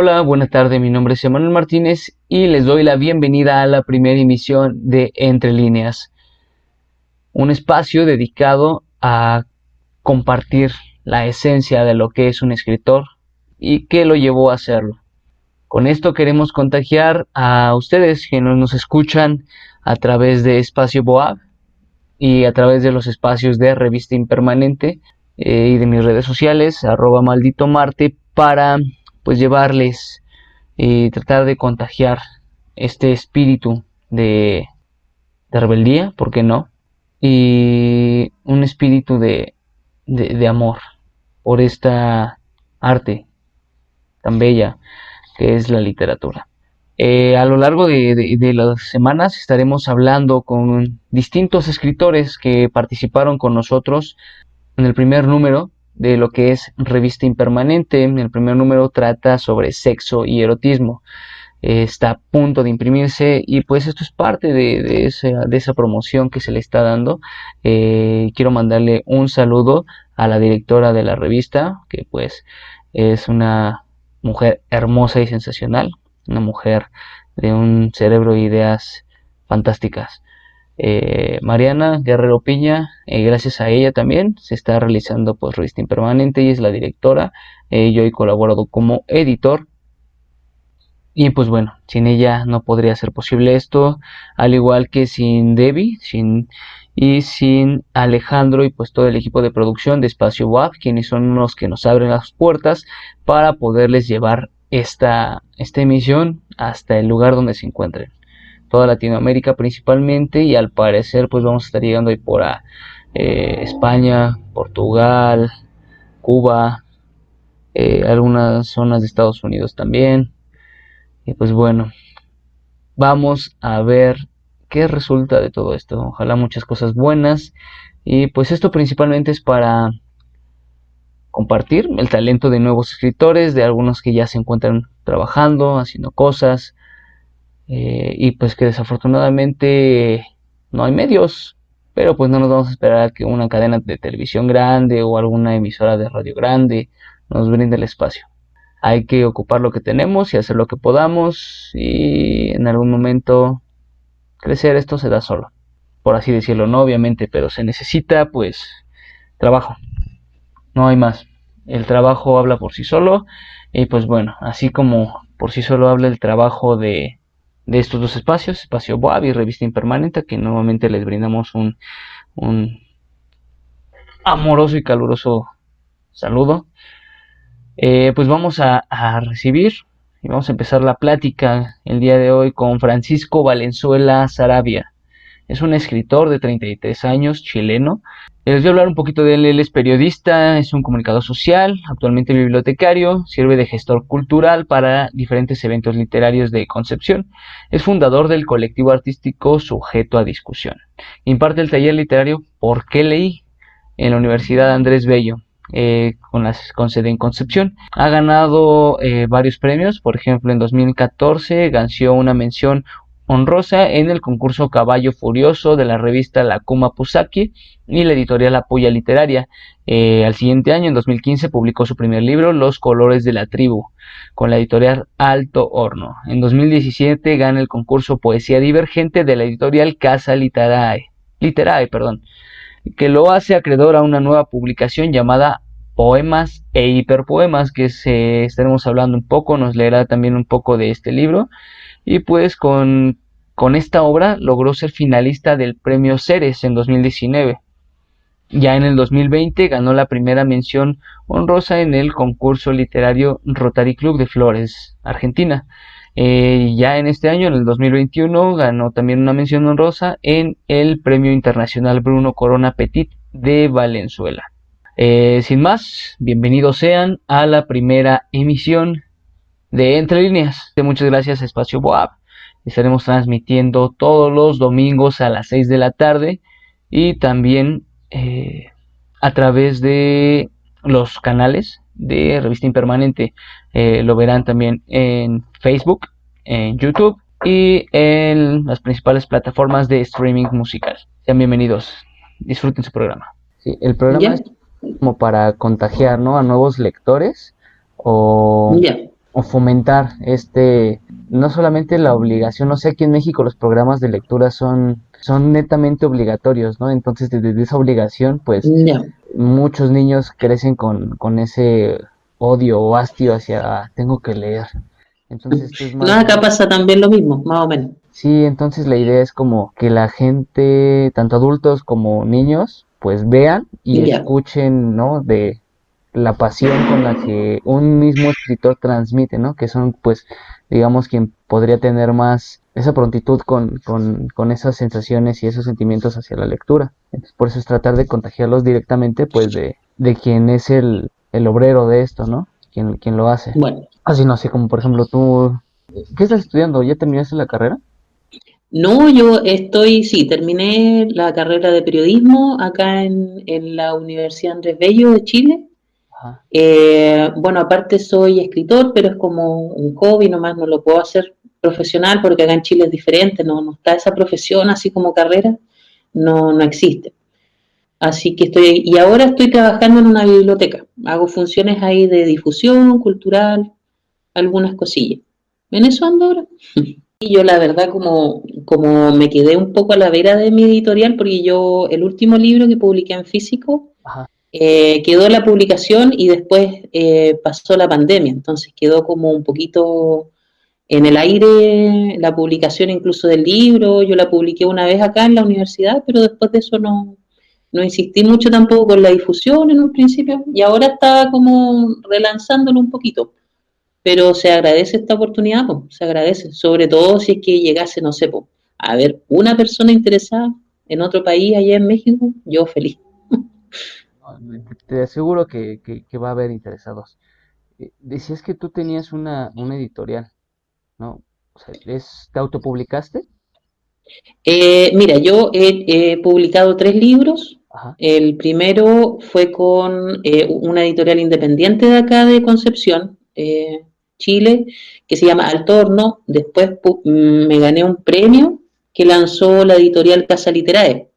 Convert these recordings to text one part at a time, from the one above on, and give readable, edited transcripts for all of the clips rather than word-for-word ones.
Hola, buena tarde, mi nombre es Emanuel Martínez y les doy la bienvenida a la primera emisión de Entre Líneas, un espacio dedicado a compartir la esencia de lo que es un escritor y qué lo llevó a hacerlo. Con esto queremos contagiar a ustedes que nos escuchan a través de Espacio Boab y a través de los espacios de Revista Impermanente y de mis redes sociales, @malditomarte, para pues llevarles y tratar de contagiar este espíritu de rebeldía, ¿por qué no? Y un espíritu de amor por esta arte tan bella que es la literatura. A lo largo de las semanas estaremos hablando con distintos escritores que participaron con nosotros en el primer número de lo que es Revista Impermanente. El primer número trata sobre sexo y erotismo. Está a punto de imprimirse y pues esto es parte de esa promoción que se le está dando. Quiero mandarle un saludo a la directora de la revista, que pues es una mujer hermosa y sensacional, una mujer de un cerebro e ideas fantásticas. Mariana Guerrero Piña, gracias a ella también se está realizando pues Revista Impermanente, y es la directora. Yo he colaborado como editor. Y pues bueno, sin ella no podría ser posible esto, al igual que sin Debbie, sin Alejandro y pues todo el equipo de producción de Espacio WAP, quienes son los que nos abren las puertas para poderles llevar esta emisión hasta el lugar donde se encuentren. Toda Latinoamérica principalmente, y al parecer pues vamos a estar llegando ahí por España, Portugal, Cuba, algunas zonas de Estados Unidos también. Y pues bueno, vamos a ver qué resulta de todo esto. Ojalá muchas cosas buenas. Y pues esto principalmente es para compartir el talento de nuevos escritores, de algunos que ya se encuentran trabajando, haciendo cosas. Y pues que desafortunadamente no hay medios. Pero pues no nos vamos a esperar a que una cadena de televisión grande o alguna emisora de radio grande nos brinde el espacio. Hay que ocupar lo que tenemos y hacer lo que podamos, y en algún momento crecer. Esto se da solo, por así decirlo, no obviamente, pero se necesita pues trabajo, no hay más. El trabajo habla por sí solo, y pues bueno, así como por sí solo habla el trabajo de estos dos espacios, Espacio Boab y Revista Impermanente, que nuevamente les brindamos un amoroso y caluroso saludo. Pues vamos a recibir y vamos a empezar la plática el día de hoy con Francisco Valenzuela Saravia. Es un escritor de 33 años, chileno. Les voy a hablar un poquito de él. Él es periodista, es un comunicador social, actualmente bibliotecario, sirve de gestor cultural para diferentes eventos literarios de Concepción. Es fundador del colectivo artístico Sujeto a Discusión. Imparte el taller literario ¿Por qué leí?, en la Universidad Andrés Bello, con sede en Concepción. Ha ganado varios premios. Por ejemplo, en 2014 ganó una mención honrosa en el concurso Caballo Furioso de la revista La Kuma Pusaki y la editorial La Puya Literaria. Al siguiente año, en 2015, publicó su primer libro, Los Colores de la Tribu, con la editorial Alto Horno. En 2017 gana el concurso Poesía Divergente de la editorial Casa Literae, que lo hace acreedor a una nueva publicación llamada Poemas e Hiperpoemas, que estaremos hablando un poco. Nos leerá también un poco de este libro. Y pues con esta obra logró ser finalista del premio Ceres en 2019. Ya en el 2020 ganó la primera mención honrosa en el concurso literario Rotary Club de Flores, Argentina. Ya en este año, en el 2021, ganó también una mención honrosa en el Premio Internacional Bruno Corona Petit de Valenzuela. Sin más, bienvenidos sean a la primera emisión de Entre Líneas. Muchas gracias a Espacio Boab. Estaremos transmitiendo todos los domingos a las 6 de la tarde, y también a través de los canales de Revista Impermanente. Lo verán también en Facebook, en YouTube y en las principales plataformas de streaming musical. Sean bienvenidos, disfruten su programa. Sí, el programa es como para contagiar, ¿no?, a nuevos lectores o o fomentar no solamente la obligación, no sé, aquí en México los programas de lectura son netamente obligatorios, ¿no? Entonces desde esa obligación, pues Ya. muchos niños crecen con ese odio o hastío hacia, tengo que leer. Entonces esto es No, más acá bien. pasa también lo mismo, más o menos. Sí, entonces la idea es como que la gente, tanto adultos como niños, pues vean y Ya. escuchen, ¿no? De la pasión con la que un mismo escritor transmite, ¿no? Que son, pues, digamos, quien podría tener más esa prontitud con esas sensaciones y esos sentimientos hacia la lectura. Entonces, por eso es tratar de contagiarlos directamente, pues, de quien es el obrero de esto, ¿no? Quien lo hace. Bueno, Así, no sé, como por ejemplo tú, ¿qué estás estudiando? ¿Ya terminaste la carrera? no, yo estoy, sí, terminé la carrera de periodismo acá en la Universidad Andrés Bello de Chile. Ajá. Bueno, aparte soy escritor, pero es como un hobby nomás, no lo puedo hacer profesional porque acá en Chile es diferente, no está esa profesión así como carrera, no existe. Así que y ahora estoy trabajando en una biblioteca, hago funciones ahí de difusión cultural, algunas cosillas. En eso ando ahora. Y yo la verdad como me quedé un poco a la vera de mi editorial, porque yo el último libro que publiqué en físico Ajá. quedó la publicación y después pasó la pandemia, entonces quedó como un poquito en el aire la publicación incluso del libro. Yo la publiqué una vez acá en la universidad, pero después de eso no insistí mucho tampoco con la difusión en un principio y ahora está como relanzándolo un poquito. Pero se agradece esta oportunidad, po, se agradece, sobre todo si es que llegase, no sé, po, a ver una persona interesada en otro país, allá en México, yo feliz. No, te aseguro que va a haber interesados. Decías que tú tenías una editorial, ¿no? O sea, ¿te autopublicaste? Mira, yo he publicado 3 libros. Ajá. El primero fue con una editorial independiente de acá de Concepción, Chile, que se llama Al Torno. Después me gané un premio que lanzó la editorial Casa Literae,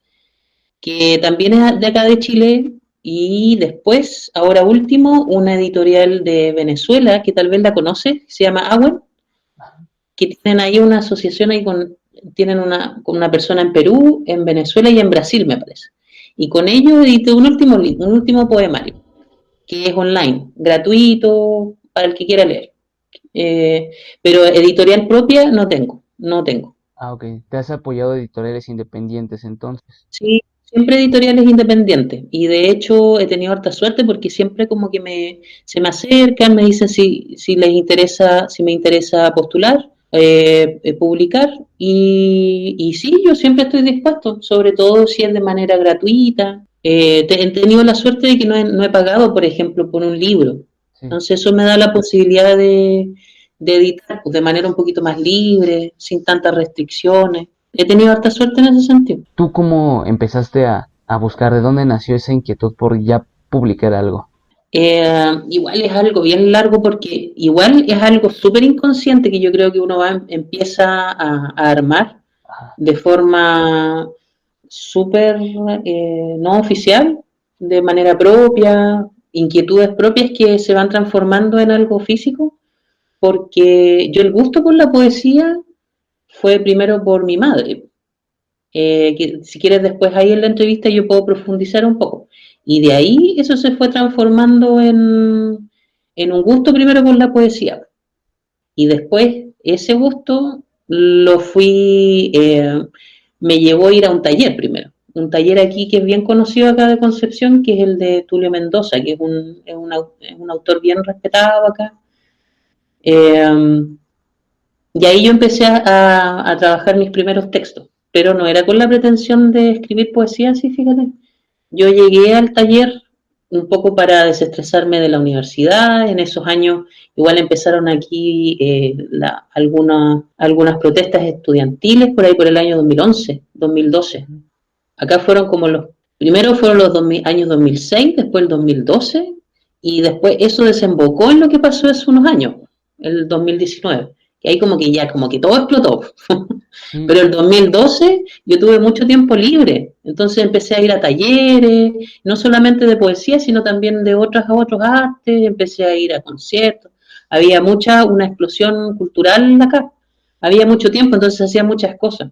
que también es de acá de Chile. Y después, ahora último, una editorial de Venezuela, que tal vez la conoce, se llama Agüen, que tienen ahí una asociación ahí tienen con una persona en Perú, en Venezuela y en Brasil, me parece. Y con ellos edité un último poemario, que es online, gratuito, para el que quiera leer. Eh, pero editorial propia no tengo. Ah, ok. Te has apoyado editoriales independientes entonces. Sí, siempre editoriales independientes. Y de hecho he tenido harta suerte porque siempre como que se me acercan, me dicen si les interesa, si me interesa postular, publicar. Y sí, yo siempre estoy dispuesto, sobre todo si es de manera gratuita. He tenido la suerte de que no he pagado, por ejemplo, por un libro. Sí. Entonces eso me da la posibilidad de editar pues, de manera un poquito más libre, sin tantas restricciones. He tenido harta suerte en ese sentido. ¿Tú cómo empezaste a buscar de dónde nació esa inquietud por ya publicar algo? Igual es algo bien largo porque igual es algo súper inconsciente que yo creo que uno empieza a armar Ajá. de forma súper no oficial, de manera propia, inquietudes propias que se van transformando en algo físico, porque yo el gusto por la poesía fue primero por mi madre, que si quieres después ahí en la entrevista yo puedo profundizar un poco. Y de ahí eso se fue transformando en un gusto primero por la poesía. Y después ese gusto lo me llevó a ir a un taller primero. Un taller aquí que es bien conocido acá de Concepción, que es el de Tulio Mendoza, que es un autor bien respetado acá. Eh, y ahí yo empecé a trabajar mis primeros textos, pero no era con la pretensión de escribir poesía, así fíjate. Yo llegué al taller un poco para desestresarme de la universidad. En esos años igual empezaron aquí algunas protestas estudiantiles por ahí por el año 2011, 2012. Ujú. Acá fueron como primero fueron los años 2006, después el 2012 y después eso desembocó en lo que pasó hace unos años, el 2019. Y ahí como que ya, como que todo explotó. Sí, Pero el 2012 yo tuve mucho tiempo libre, entonces empecé a ir a talleres, no solamente de poesía, sino también de otros artes, empecé a ir a conciertos, había una explosión cultural acá, había mucho tiempo, entonces hacía muchas cosas.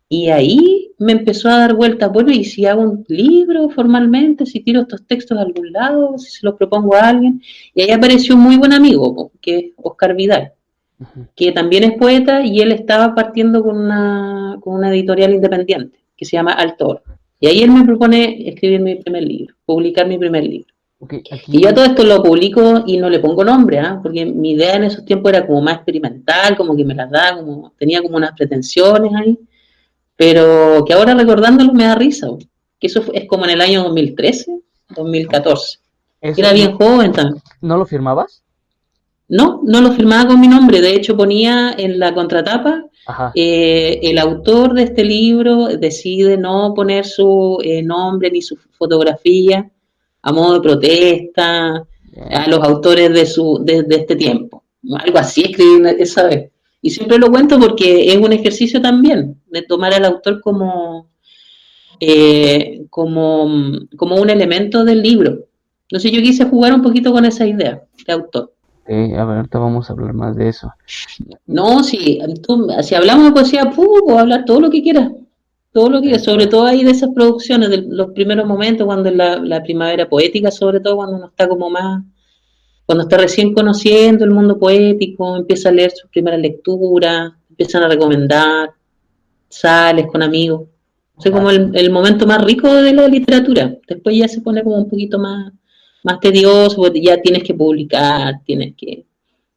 Y ahí me empezó a dar vueltas, bueno, y si hago un libro formalmente, si tiro estos textos a algún lado, si se los propongo a alguien. Y ahí apareció un muy buen amigo, que es Oscar Vidal, Ujú. que también es poeta y él estaba partiendo con una editorial independiente que se llama Altor. Y ahí él me propone escribir mi primer libro, publicar mi primer libro. Ok, Y yo aquí, todo esto lo publico y no le pongo nombre, ¿eh? Porque mi idea en esos tiempos era como más experimental, como que me las da, como tenía como unas pretensiones ahí, pero que ahora recordándolo me da risa, que eso es como en el año 2013, 2014. Era ¿eso bien joven también. no lo firmabas? No, no lo firmaba con mi nombre, de hecho ponía en la contratapa, Ajá. el autor de este libro decide no poner su nombre ni su fotografía a modo de protesta Bien. a los autores de este tiempo. Algo así escribí esa vez. Y siempre lo cuento porque es un ejercicio también de tomar al autor como un elemento del libro. Entonces yo quise jugar un poquito con esa idea de autor. A ver, ahorita vamos a hablar más de eso. No, si hablamos de poesía, puedo hablar todo lo que quieras, todo lo que quieras, sobre Perfecto. todo ahí de esas producciones, de los primeros momentos, cuando es la primavera poética, sobre todo cuando uno está como más, cuando está recién conociendo el mundo poético, empieza a leer sus primeras lecturas, empiezan a recomendar, sales con amigos. O sea, como Exacto. el momento más rico de la literatura. Después ya se pone como un poquito más tedioso, porque ya tienes que publicar,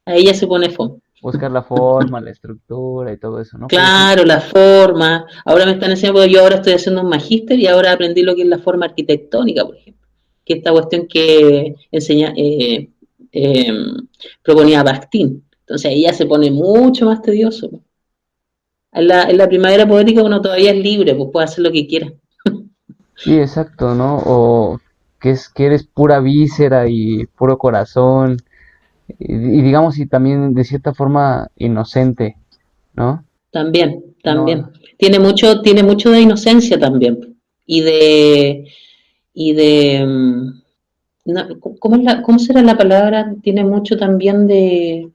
ahí ya se pone fome. Buscar la forma, la estructura y todo eso, ¿no? Pero sí, Claro, la forma. Ahora me están enseñando, porque yo ahora estoy haciendo un magíster y ahora aprendí lo que es la forma arquitectónica, por ejemplo. Que esta cuestión que eh, proponía Bakhtin. Entonces ahí ya se pone mucho más tedioso. En la primavera poética uno todavía es libre, pues puede hacer lo que quiera. sí, exacto, ¿no? O que eres pura víscera y puro corazón, y digamos, y también de cierta forma inocente, ¿no? También, también. No, Tiene mucho de inocencia también. Y de, y de, no, ¿cómo será la palabra? Tiene mucho también de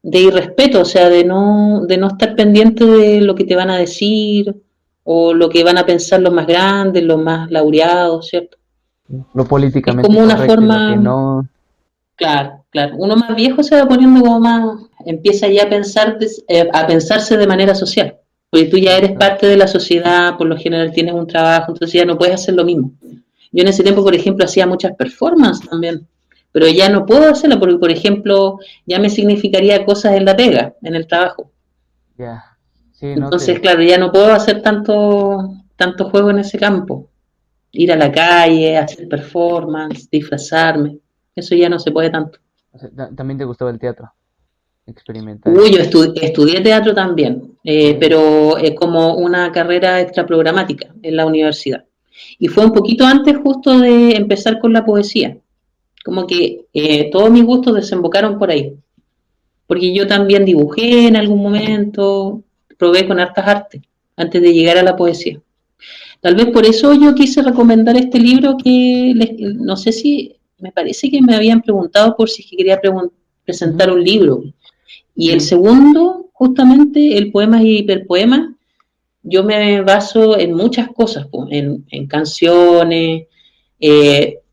irrespeto, o sea, de no estar pendiente de lo que te van a decir o lo que van a pensar los más grandes, los más laureados, ¿cierto? lo Es políticamente como una correcto y lo que forma, no, claro, claro, uno más viejo se va poniendo como más, empieza ya a pensarse de manera social, porque tú ya eres exacto. parte de la sociedad, por lo general tienes un trabajo, entonces ya no puedes hacer lo mismo. Yo en ese tiempo, por ejemplo, hacía muchas performances también, pero ya no puedo hacerlo porque, por ejemplo, ya me significaría cosas en la pega, en el trabajo. Ya, sí, no Entonces, te, claro, ya no puedo hacer tanto juego en ese campo. Ir a la calle, hacer performance, disfrazarme. Eso ya no se puede tanto. o sea, también te gustaba el teatro experimental. Uy, yo estudié teatro también, Ok. pero como una carrera extraprogramática en la universidad. Y fue un poquito antes justo de empezar con la poesía. Como que todos mis gustos desembocaron por ahí. Porque yo también dibujé en algún momento, probé con hartas artes antes de llegar a la poesía. Tal vez por eso yo quise recomendar este libro que no sé si, me parece que me habían preguntado por si quería Ujú. presentar un libro. Y el Sí, segundo, justamente, el poema y hiperpoema, yo me baso en muchas cosas, pues, en canciones,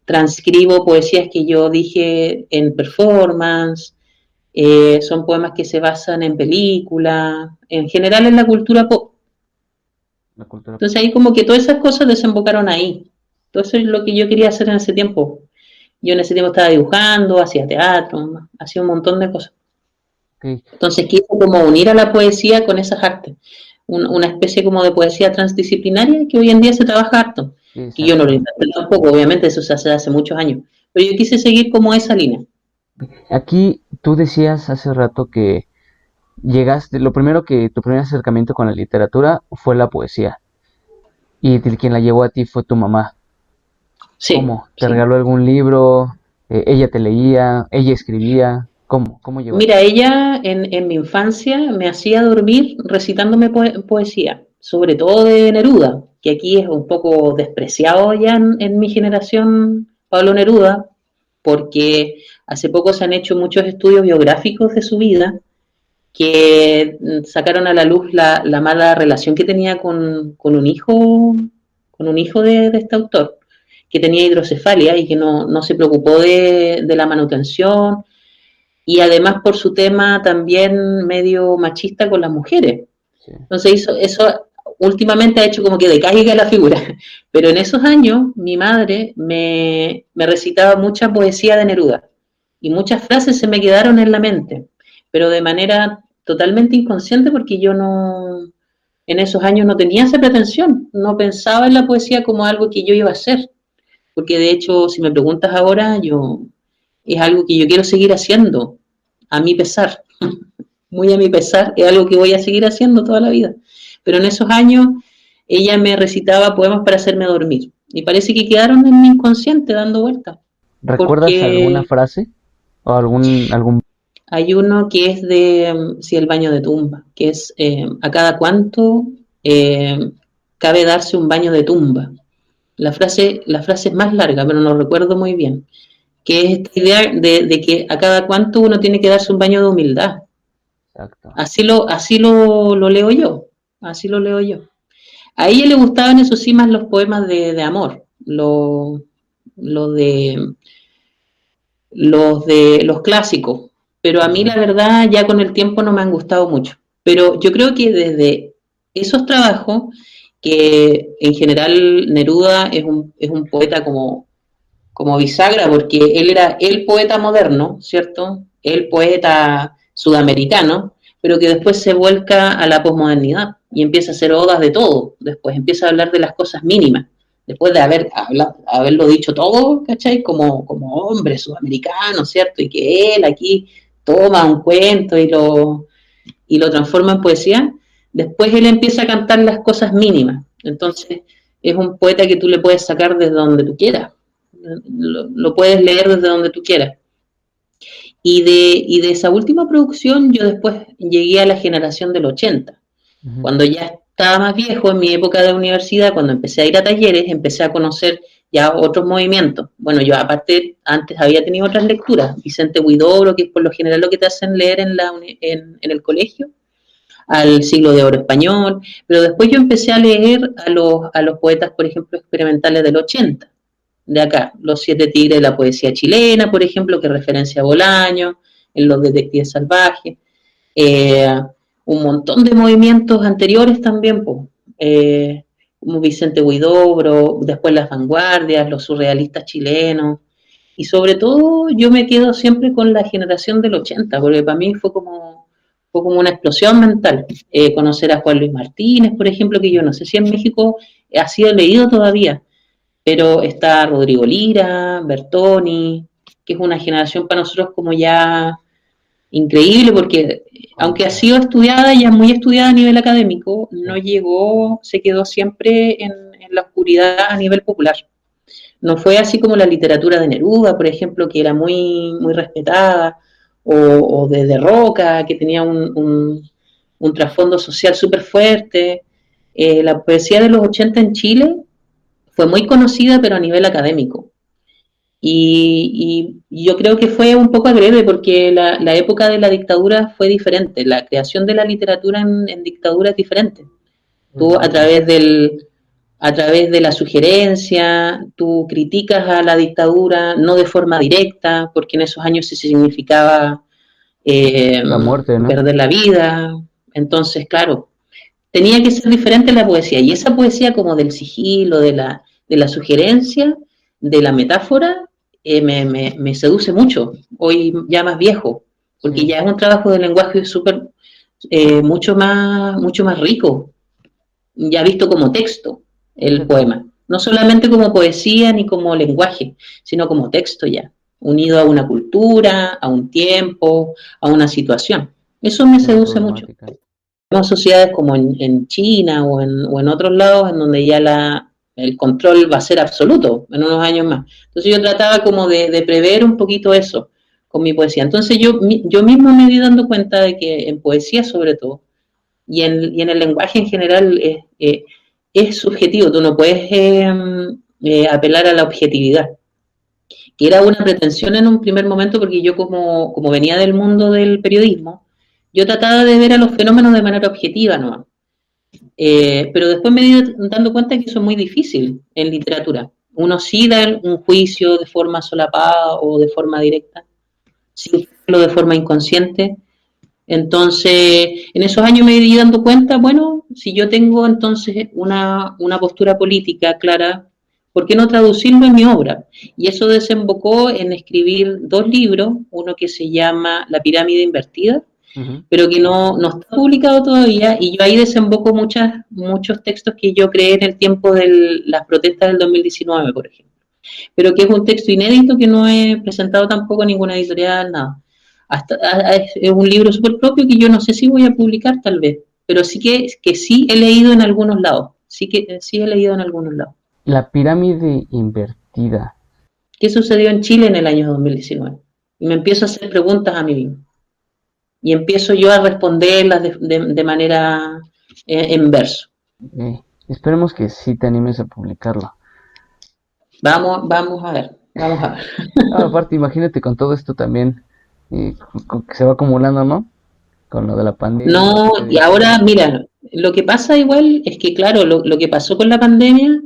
transcribo poesías que yo dije en performance, son poemas que se basan en películas, en general en la cultura pop. la cultura. Entonces ahí como que todas esas cosas desembocaron ahí. Todo eso es lo que yo quería hacer en ese tiempo. Yo en ese tiempo estaba dibujando, hacía teatro, hacía un montón de cosas. Ok, Entonces quise como unir a la poesía con esas artes. Una especie como de poesía transdisciplinaria que hoy en día se trabaja harto. sí, Que yo no lo exacto. inventé tampoco, obviamente eso se hace hace muchos años. Pero yo quise seguir como esa línea. Aquí tú decías hace rato que llegaste, lo primero que tu primer acercamiento con la literatura fue la poesía y quien la llevó a ti fue tu mamá. Sí, ¿Cómo? ¿Te sí. regaló algún libro? ¿Ella te leía? ¿Ella escribía? ¿Cómo? ¿Cómo llegó a ti? Mira, ella en mi infancia me hacía dormir recitándome poesía, sobre todo de Neruda, que aquí es un poco despreciado ya en mi generación, Pablo Neruda, porque hace poco se han hecho muchos estudios biográficos de su vida que sacaron a la luz la mala relación que tenía con un hijo de este autor, que tenía hidrocefalia y que no se preocupó de la manutención, y además por su tema también medio machista con las mujeres. Sí. Entonces eso últimamente ha hecho como que decaiga la figura, pero en esos años mi madre me recitaba mucha poesía de Neruda y muchas frases se me quedaron en la mente, pero de manera totalmente inconsciente porque yo no, en esos años no tenía esa pretensión, no pensaba en la poesía como algo que yo iba a hacer, porque de hecho si me preguntas ahora, es algo que yo quiero seguir haciendo, a mi pesar, muy a mi pesar, es algo que voy a seguir haciendo toda la vida. Pero en esos años ella me recitaba poemas para hacerme dormir y parece que quedaron en mi inconsciente dando vueltas, ¿Recuerdas alguna porque frase o algún... hay uno que es de, sí, el baño de tumba, que es a cada cuánto eh, cabe darse un baño de tumba. La frase es más larga, pero no recuerdo muy bien, que es esta idea de que a cada cuánto uno tiene que darse un baño de humildad. Exacto. Así lo leo yo, así lo leo yo. A ella le gustaban, eso sí, más los poemas de amor, lo de, los clásicos, pero a mí la Ujú. verdad ya con el tiempo no me han gustado mucho. Pero yo creo que desde esos trabajos, que en general Neruda es un poeta como bisagra, porque él era el poeta moderno, ¿cierto? El poeta sudamericano, pero que después se vuelca a la posmodernidad y empieza a hacer odas de todo, después empieza a hablar de las cosas mínimas, después de haberlo dicho todo, ¿cachai? Como hombre sudamericano, ¿cierto? Y que él aquí toma un cuento y lo transforma en poesía, después él empieza a cantar las cosas mínimas, entonces es un poeta que tú le puedes sacar desde donde tú quieras, lo puedes leer desde donde tú quieras. Y de esa última producción yo después llegué a la generación del 80, Ujú. cuando ya estaba más viejo, en mi época de universidad, cuando empecé a ir a talleres, empecé a conocer ya otros movimientos. Bueno, yo aparte antes había tenido otras lecturas, Vicente Huidobro, que es por lo general lo que te hacen leer en el colegio, al siglo de oro español, pero después yo empecé a leer a los poetas, por ejemplo, experimentales del 80, de acá, Los Siete Tigres de la poesía chilena, por ejemplo, que referencia a Bolaño, en Los Detectives Salvajes, eh, un montón de movimientos anteriores también, pues, como Vicente Huidobro, después las vanguardias, los surrealistas chilenos, y sobre todo yo me quedo siempre con la generación del 80, porque para mí fue como una explosión mental. Conocer a Juan Luis Martínez, por ejemplo, que yo no sé si en México ha sido leído todavía, pero está Rodrigo Lira, Bertoni, que es una generación para nosotros como ya increíble, porque aunque ha Conocida. sido estudiada, ya muy estudiada a nivel académico, Sí. no llegó, se quedó siempre en la oscuridad a nivel popular. No fue así como la literatura de Neruda, por ejemplo, que era muy, muy respetada, o de Roca, que tenía un trasfondo social súper fuerte. La poesía de los 80 en Chile fue muy conocida, pero a nivel académico. Y yo creo que fue un poco agrede porque la época de la dictadura fue diferente. La creación de la literatura en dictadura es diferente. Tú a Ujú. través de la sugerencia, tú criticas a la dictadura, no de forma directa, porque en esos años se significaba eh, La muerte, ¿no? perder la vida. Entonces, claro, tenía que ser diferente la poesía. Y esa poesía como del sigilo, de la sugerencia, de la metáfora, me seduce mucho, hoy ya más viejo, porque Sí. ya es un trabajo de lenguaje súper, mucho más rico, ya visto como texto el Fíjate. poema, no solamente como poesía ni como lenguaje, sino como texto ya, unido a una cultura, a un tiempo, a una situación. Eso me Una seduce mucho. problemática. Tenemos sociedades como en China o en otros lados en donde ya el control va a ser absoluto en unos años más. Entonces yo trataba como de prever un poquito eso con mi poesía. Entonces yo mismo me di dando cuenta de que en poesía sobre todo y en el lenguaje en general es subjetivo, tú no puedes apelar a la objetividad. que era una pretensión en un primer momento, porque yo como venía del mundo del periodismo, yo trataba de ver a los fenómenos de manera objetiva, ¿no? Pero después me di dando cuenta que eso es muy difícil en literatura. Uno sí da un juicio de forma solapada o de forma directa, sí lo de forma inconsciente. Entonces, en esos años me di dando cuenta, bueno, si yo tengo entonces una postura política clara, ¿por qué no traducirlo en mi obra? Y eso desembocó en escribir 2 libros, uno que se llama La pirámide invertida, Ujú. pero que no está publicado todavía, y yo ahí desemboco muchos textos que yo creé en el tiempo de las protestas del 2019, por ejemplo, pero que es un texto inédito que no he presentado tampoco en ninguna editorial, nada. Es un libro súper propio que yo no sé si voy a publicar tal vez, pero sí que sí he leído en algunos lados, sí he leído en algunos lados. La pirámide invertida. ¿Qué sucedió en Chile en el año 2019? Y me empiezo a hacer preguntas a mí mismo. Y empiezo yo a responderlas de manera en verso. Esperemos que sí te animes a publicarlo. Vamos a ver, vamos a ver. No, aparte, imagínate con todo esto también, que se va acumulando, ¿no? Con lo de la pandemia, No, y ahora, mira, lo que pasa igual es que, claro, lo que pasó con la pandemia,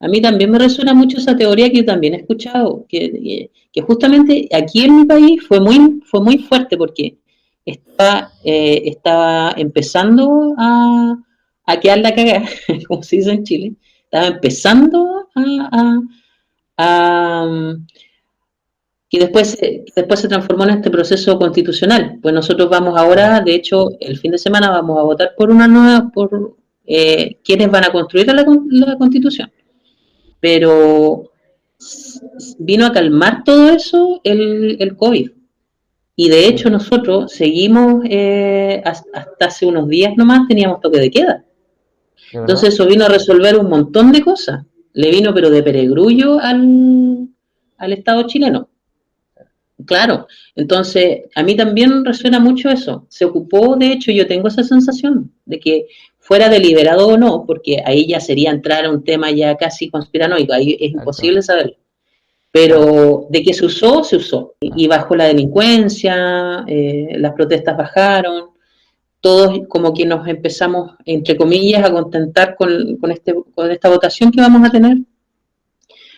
a mí también me resuena mucho esa teoría que yo también he escuchado, que justamente aquí en mi país fue muy fuerte porque estaba empezando a quedar la cagada, como se dice en Chile, estaba empezando a después se transformó en este proceso constitucional. Pues nosotros vamos ahora, de hecho, el fin de semana vamos a votar por una nueva, por quienes van a construir la constitución. Pero vino a calmar todo eso el COVID. Y de hecho nosotros seguimos, hasta hace unos días nomás teníamos toque de queda. ¿de verdad? Entonces eso vino a resolver un montón de cosas. Le vino pero de peregrullo al Estado chileno. Claro, entonces a mí también resuena mucho eso. Se ocupó, de hecho, yo tengo esa sensación de que fuera deliberado o no, porque ahí ya sería entrar a un tema ya casi conspiranoico, ahí es Exacto. imposible saberlo. Claro, Pero de que se usó, se usó. Y bajó la delincuencia, las protestas bajaron, todos como que nos empezamos, entre comillas, a contentar con esta votación que vamos a tener.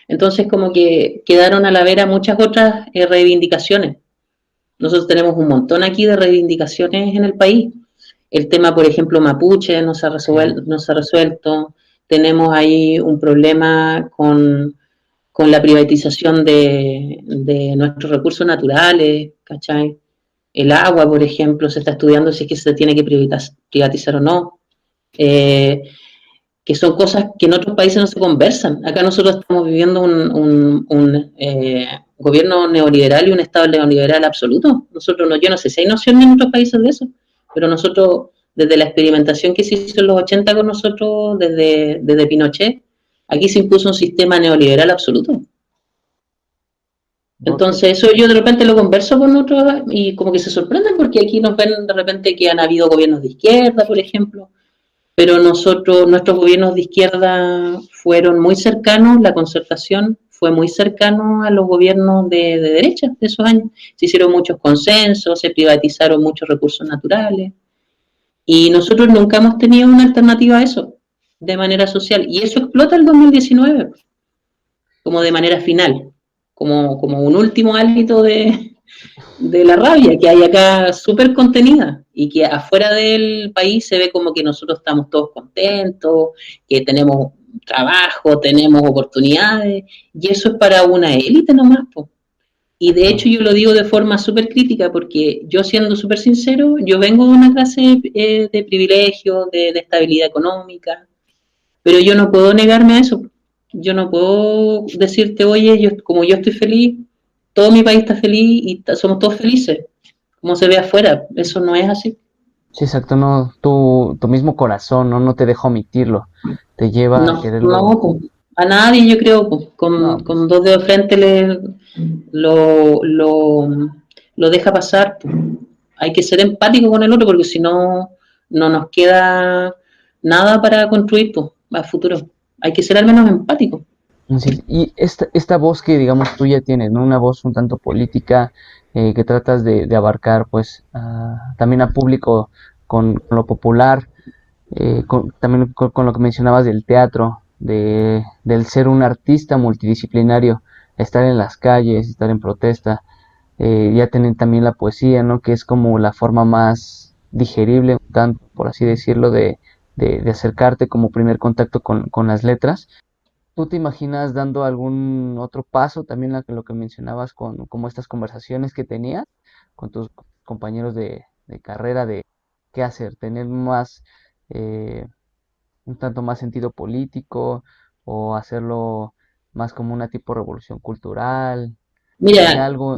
Entonces como que quedaron a la vera muchas otras reivindicaciones. Nosotros tenemos un montón aquí de reivindicaciones en el país. El tema, por ejemplo, mapuche sí, no se ha resuelto. Tenemos ahí un problema con la privatización de nuestros recursos naturales, ¿cachai? El agua, por ejemplo, se está estudiando si es que se tiene que privatizar o no. Eh, que son cosas que en otros países no se conversan. Acá nosotros estamos viviendo un gobierno neoliberal y un Estado neoliberal absoluto. Nosotros yo no sé si hay noción en otros países de eso, pero nosotros, desde la experimentación que se hizo en los 80 con nosotros, desde Pinochet, aquí se impuso un sistema neoliberal absoluto. ok. Entonces, eso yo de repente lo converso con otros y como que se sorprenden porque aquí nos ven de repente que han habido gobiernos de izquierda, por ejemplo, pero nuestros gobiernos de izquierda fueron muy cercanos, la concertación fue muy cercano a los gobiernos de derecha de esos años. Se hicieron muchos consensos, se privatizaron muchos recursos naturales y nosotros nunca hemos tenido una alternativa a eso de manera social y eso explota el 2019 como de manera final, como un último hálito de la rabia que hay acá súper contenida y que afuera del país se ve como que nosotros estamos todos contentos, que tenemos trabajo, tenemos oportunidades y eso es para una élite nomás. Po. Y de hecho Sí. yo lo digo de forma súper crítica porque yo siendo súper sincero, yo vengo de una clase de privilegio, de estabilidad económica, pero yo no puedo negarme a eso. Yo no puedo decirte, oye, como yo estoy feliz, todo mi país está feliz y somos todos felices, como se ve afuera. Eso no es así. Sí, exacto, no, tu mismo corazón, ¿no? No te deja omitirlo, te lleva a No, no, quererlo. pues, a nadie yo creo, pues, No, con pues, dos dedos de frente lo, lo, lo deja pasar. Pues. Hay que ser empático con el otro porque si no, no nos queda nada para construir pues, a futuro. Hay que ser al menos empático. Sí, y esta voz que, digamos, tú ya tienes, ¿no? Una voz un tanto política, que tratas de abarcar, pues, también a público con lo popular, también con lo que mencionabas del teatro, del ser un artista multidisciplinario, estar en las calles, estar en protesta, ya tienen también la poesía, ¿no? Que es como la forma más digerible, un tanto, por así decirlo, de acercarte como primer contacto con las letras. ¿Tú te imaginas dando algún otro paso, también lo que mencionabas con como estas conversaciones que tenías con tus compañeros de carrera, de qué hacer, tener más, eh, un tanto más sentido político o hacerlo más como una tipo revolución cultural? ¿Hay Mira, mira, algo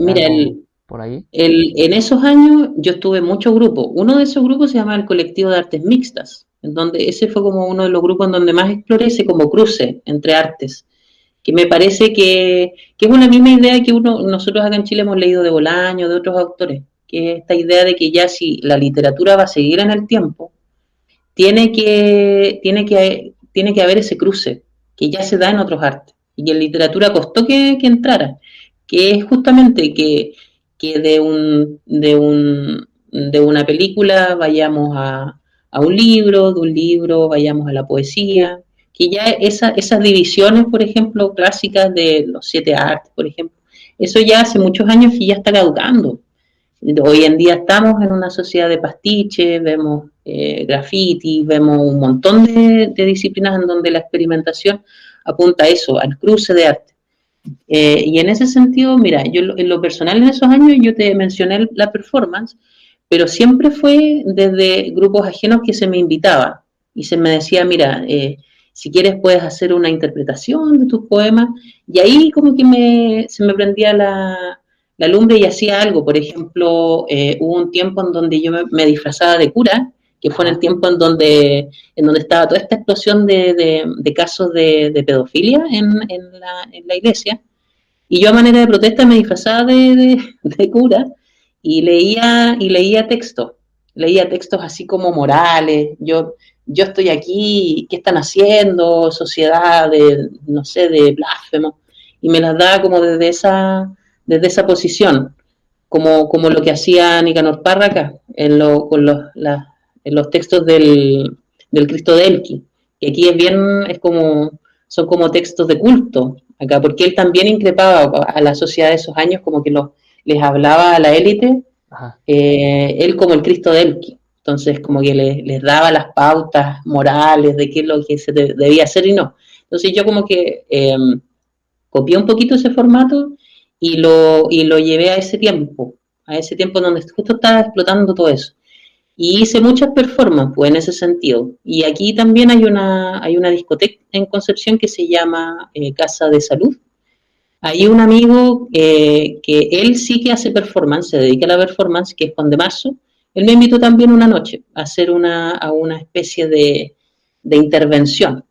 por ahí? en esos años yo estuve en muchos grupos. Uno de esos grupos se llama el Colectivo de Artes Mixtas, en donde ese fue como uno de los grupos en donde más exploré ese como cruce entre artes, que me parece que es una misma idea que nosotros acá en Chile hemos leído de Bolaño, de otros autores, que es esta idea de que ya si la literatura va a seguir en el tiempo, tiene que haber ese cruce, que ya se da en otros artes, y en literatura costó que entrara, que es justamente que de una película vayamos a un libro, de un libro vayamos a la poesía, que ya esas divisiones, por ejemplo, clásicas de los siete artes, por ejemplo, eso ya hace muchos años que ya está caducando. Hoy en día estamos en una sociedad de pastiche, vemos graffiti, vemos un montón de disciplinas en donde la experimentación apunta a eso, al cruce de arte. Y en ese sentido, mira, yo en lo personal en esos años yo te mencioné la performance, pero siempre fue desde grupos ajenos que se me invitaba y se me decía, mira, si quieres puedes hacer una interpretación de tus poemas, y ahí como que se me prendía la lumbre y hacía algo. Por ejemplo, hubo un tiempo en donde yo me disfrazaba de cura, que fue en el Ajá. tiempo en donde estaba toda esta explosión de casos de pedofilia en la iglesia, y yo a manera de protesta me disfrazaba de cura y leía textos así como morales. Yo estoy aquí, ¿qué están haciendo? Sociedad de, no sé, de blasfemos. Y me las daba como desde esa posición, como lo que hacía Nicanor Párraca en los textos del Cristo de Elqui, que aquí son como textos de culto acá, porque él también increpaba a la sociedad de esos años, como que les hablaba a la élite, Ajá. él como el Cristo de Elqui. Entonces, como que les daba las pautas morales de qué es lo que se debía hacer y no. Entonces, yo como que copié un poquito ese formato y lo llevé a ese tiempo donde justo estaba explotando todo eso. Y hice muchas performances pues, en ese sentido. Y aquí también hay una discoteca en Concepción que se llama Casa de Salud. Hay un amigo que él sí que hace performance, se dedica a la performance, que es Juan de Marzo. Él me invitó también una noche a hacer a una especie de intervención.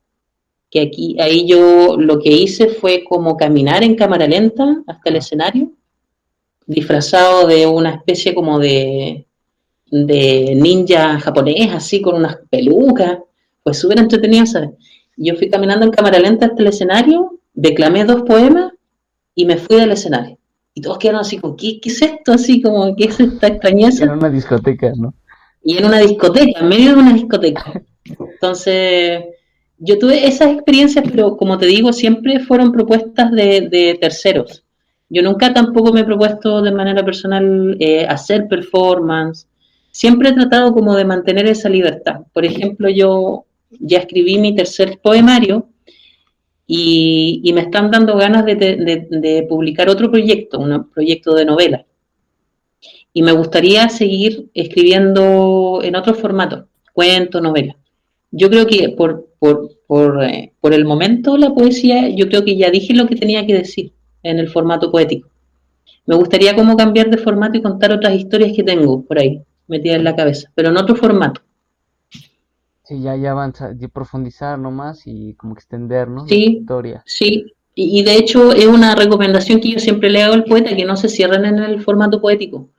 Que ahí yo lo que hice fue como caminar en cámara lenta hasta el Ajá. escenario, disfrazado de una especie como de ninja japonés, así con unas pelucas, pues súper entretenido, ¿sabes? Yo fui caminando en cámara lenta hasta el escenario, declamé dos poemas y me fui del escenario. Y todos quedaron así como, ¿qué es esto? Así como, ¿qué es esta Era extrañeza? una discoteca, ¿no? Y en una discoteca, en medio de una discoteca. Entonces, yo tuve esas experiencias, pero como te digo, siempre fueron propuestas de terceros. Yo nunca tampoco me he propuesto de manera personal hacer performance. Siempre he tratado como de mantener esa libertad. Por ejemplo, yo ya escribí mi tercer poemario y me están dando ganas de publicar otro proyecto, un proyecto de novela. Y me gustaría seguir escribiendo en otro formato, cuento, novela. Yo creo que por el momento la poesía, yo creo que ya dije lo que tenía que decir en el formato poético. Me gustaría como cambiar de formato y contar otras historias que tengo por ahí, metidas en la cabeza, pero en otro formato. Sí, ya avanza, y profundizar nomás y como que extender, ¿no? La Sí, historia. sí. Y de hecho es una recomendación que yo siempre le hago al poeta, que no se cierren en el formato poético.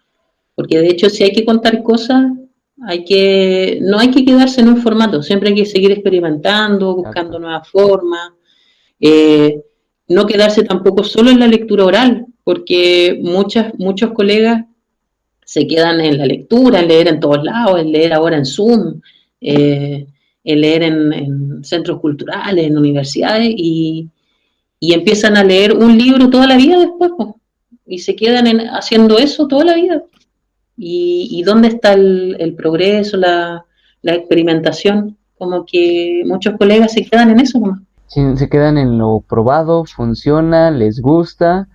Porque de hecho si hay que contar cosas, no hay que quedarse en un formato, siempre hay que seguir experimentando, buscando Exacto. nuevas formas. Eh, no quedarse tampoco solo en la lectura oral, porque muchos colegas se quedan en la lectura, en leer en todos lados, en leer ahora en Zoom, en leer en centros culturales, en universidades, y empiezan a leer un libro toda la vida después, pues, y se quedan haciendo eso toda la vida. ¿Y dónde está el progreso, la experimentación? Como que muchos colegas se quedan en eso nomás. Se quedan en lo probado, funciona, les gusta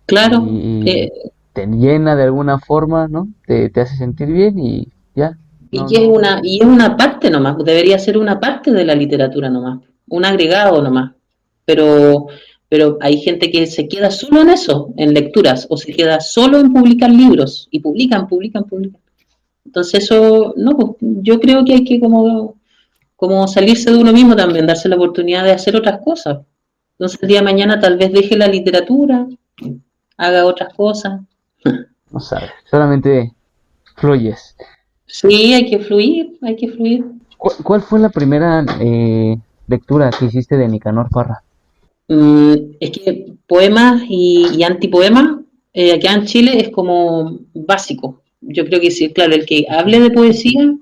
Claro, y te llena de alguna forma, ¿no? Te hace sentir bien y ya. No, no. y es una parte nomás, debería ser una parte de la literatura nomás, un agregado nomás. Pero, pero hay gente que se queda solo en eso, en lecturas, o se queda solo en publicar libros, y publican. Entonces eso, no, pues, yo creo que hay que como salirse de uno mismo también, darse la oportunidad de hacer otras cosas. Entonces el día de mañana tal vez deje la literatura, haga otras cosas. No sabes, solamente fluyes. Sí, hay que fluir. ¿Cuál fue la primera lectura que hiciste de Nicanor Parra? Es que poemas y antipoemas, acá en Chile es como básico. Yo creo que sí, claro, el que hable de poesía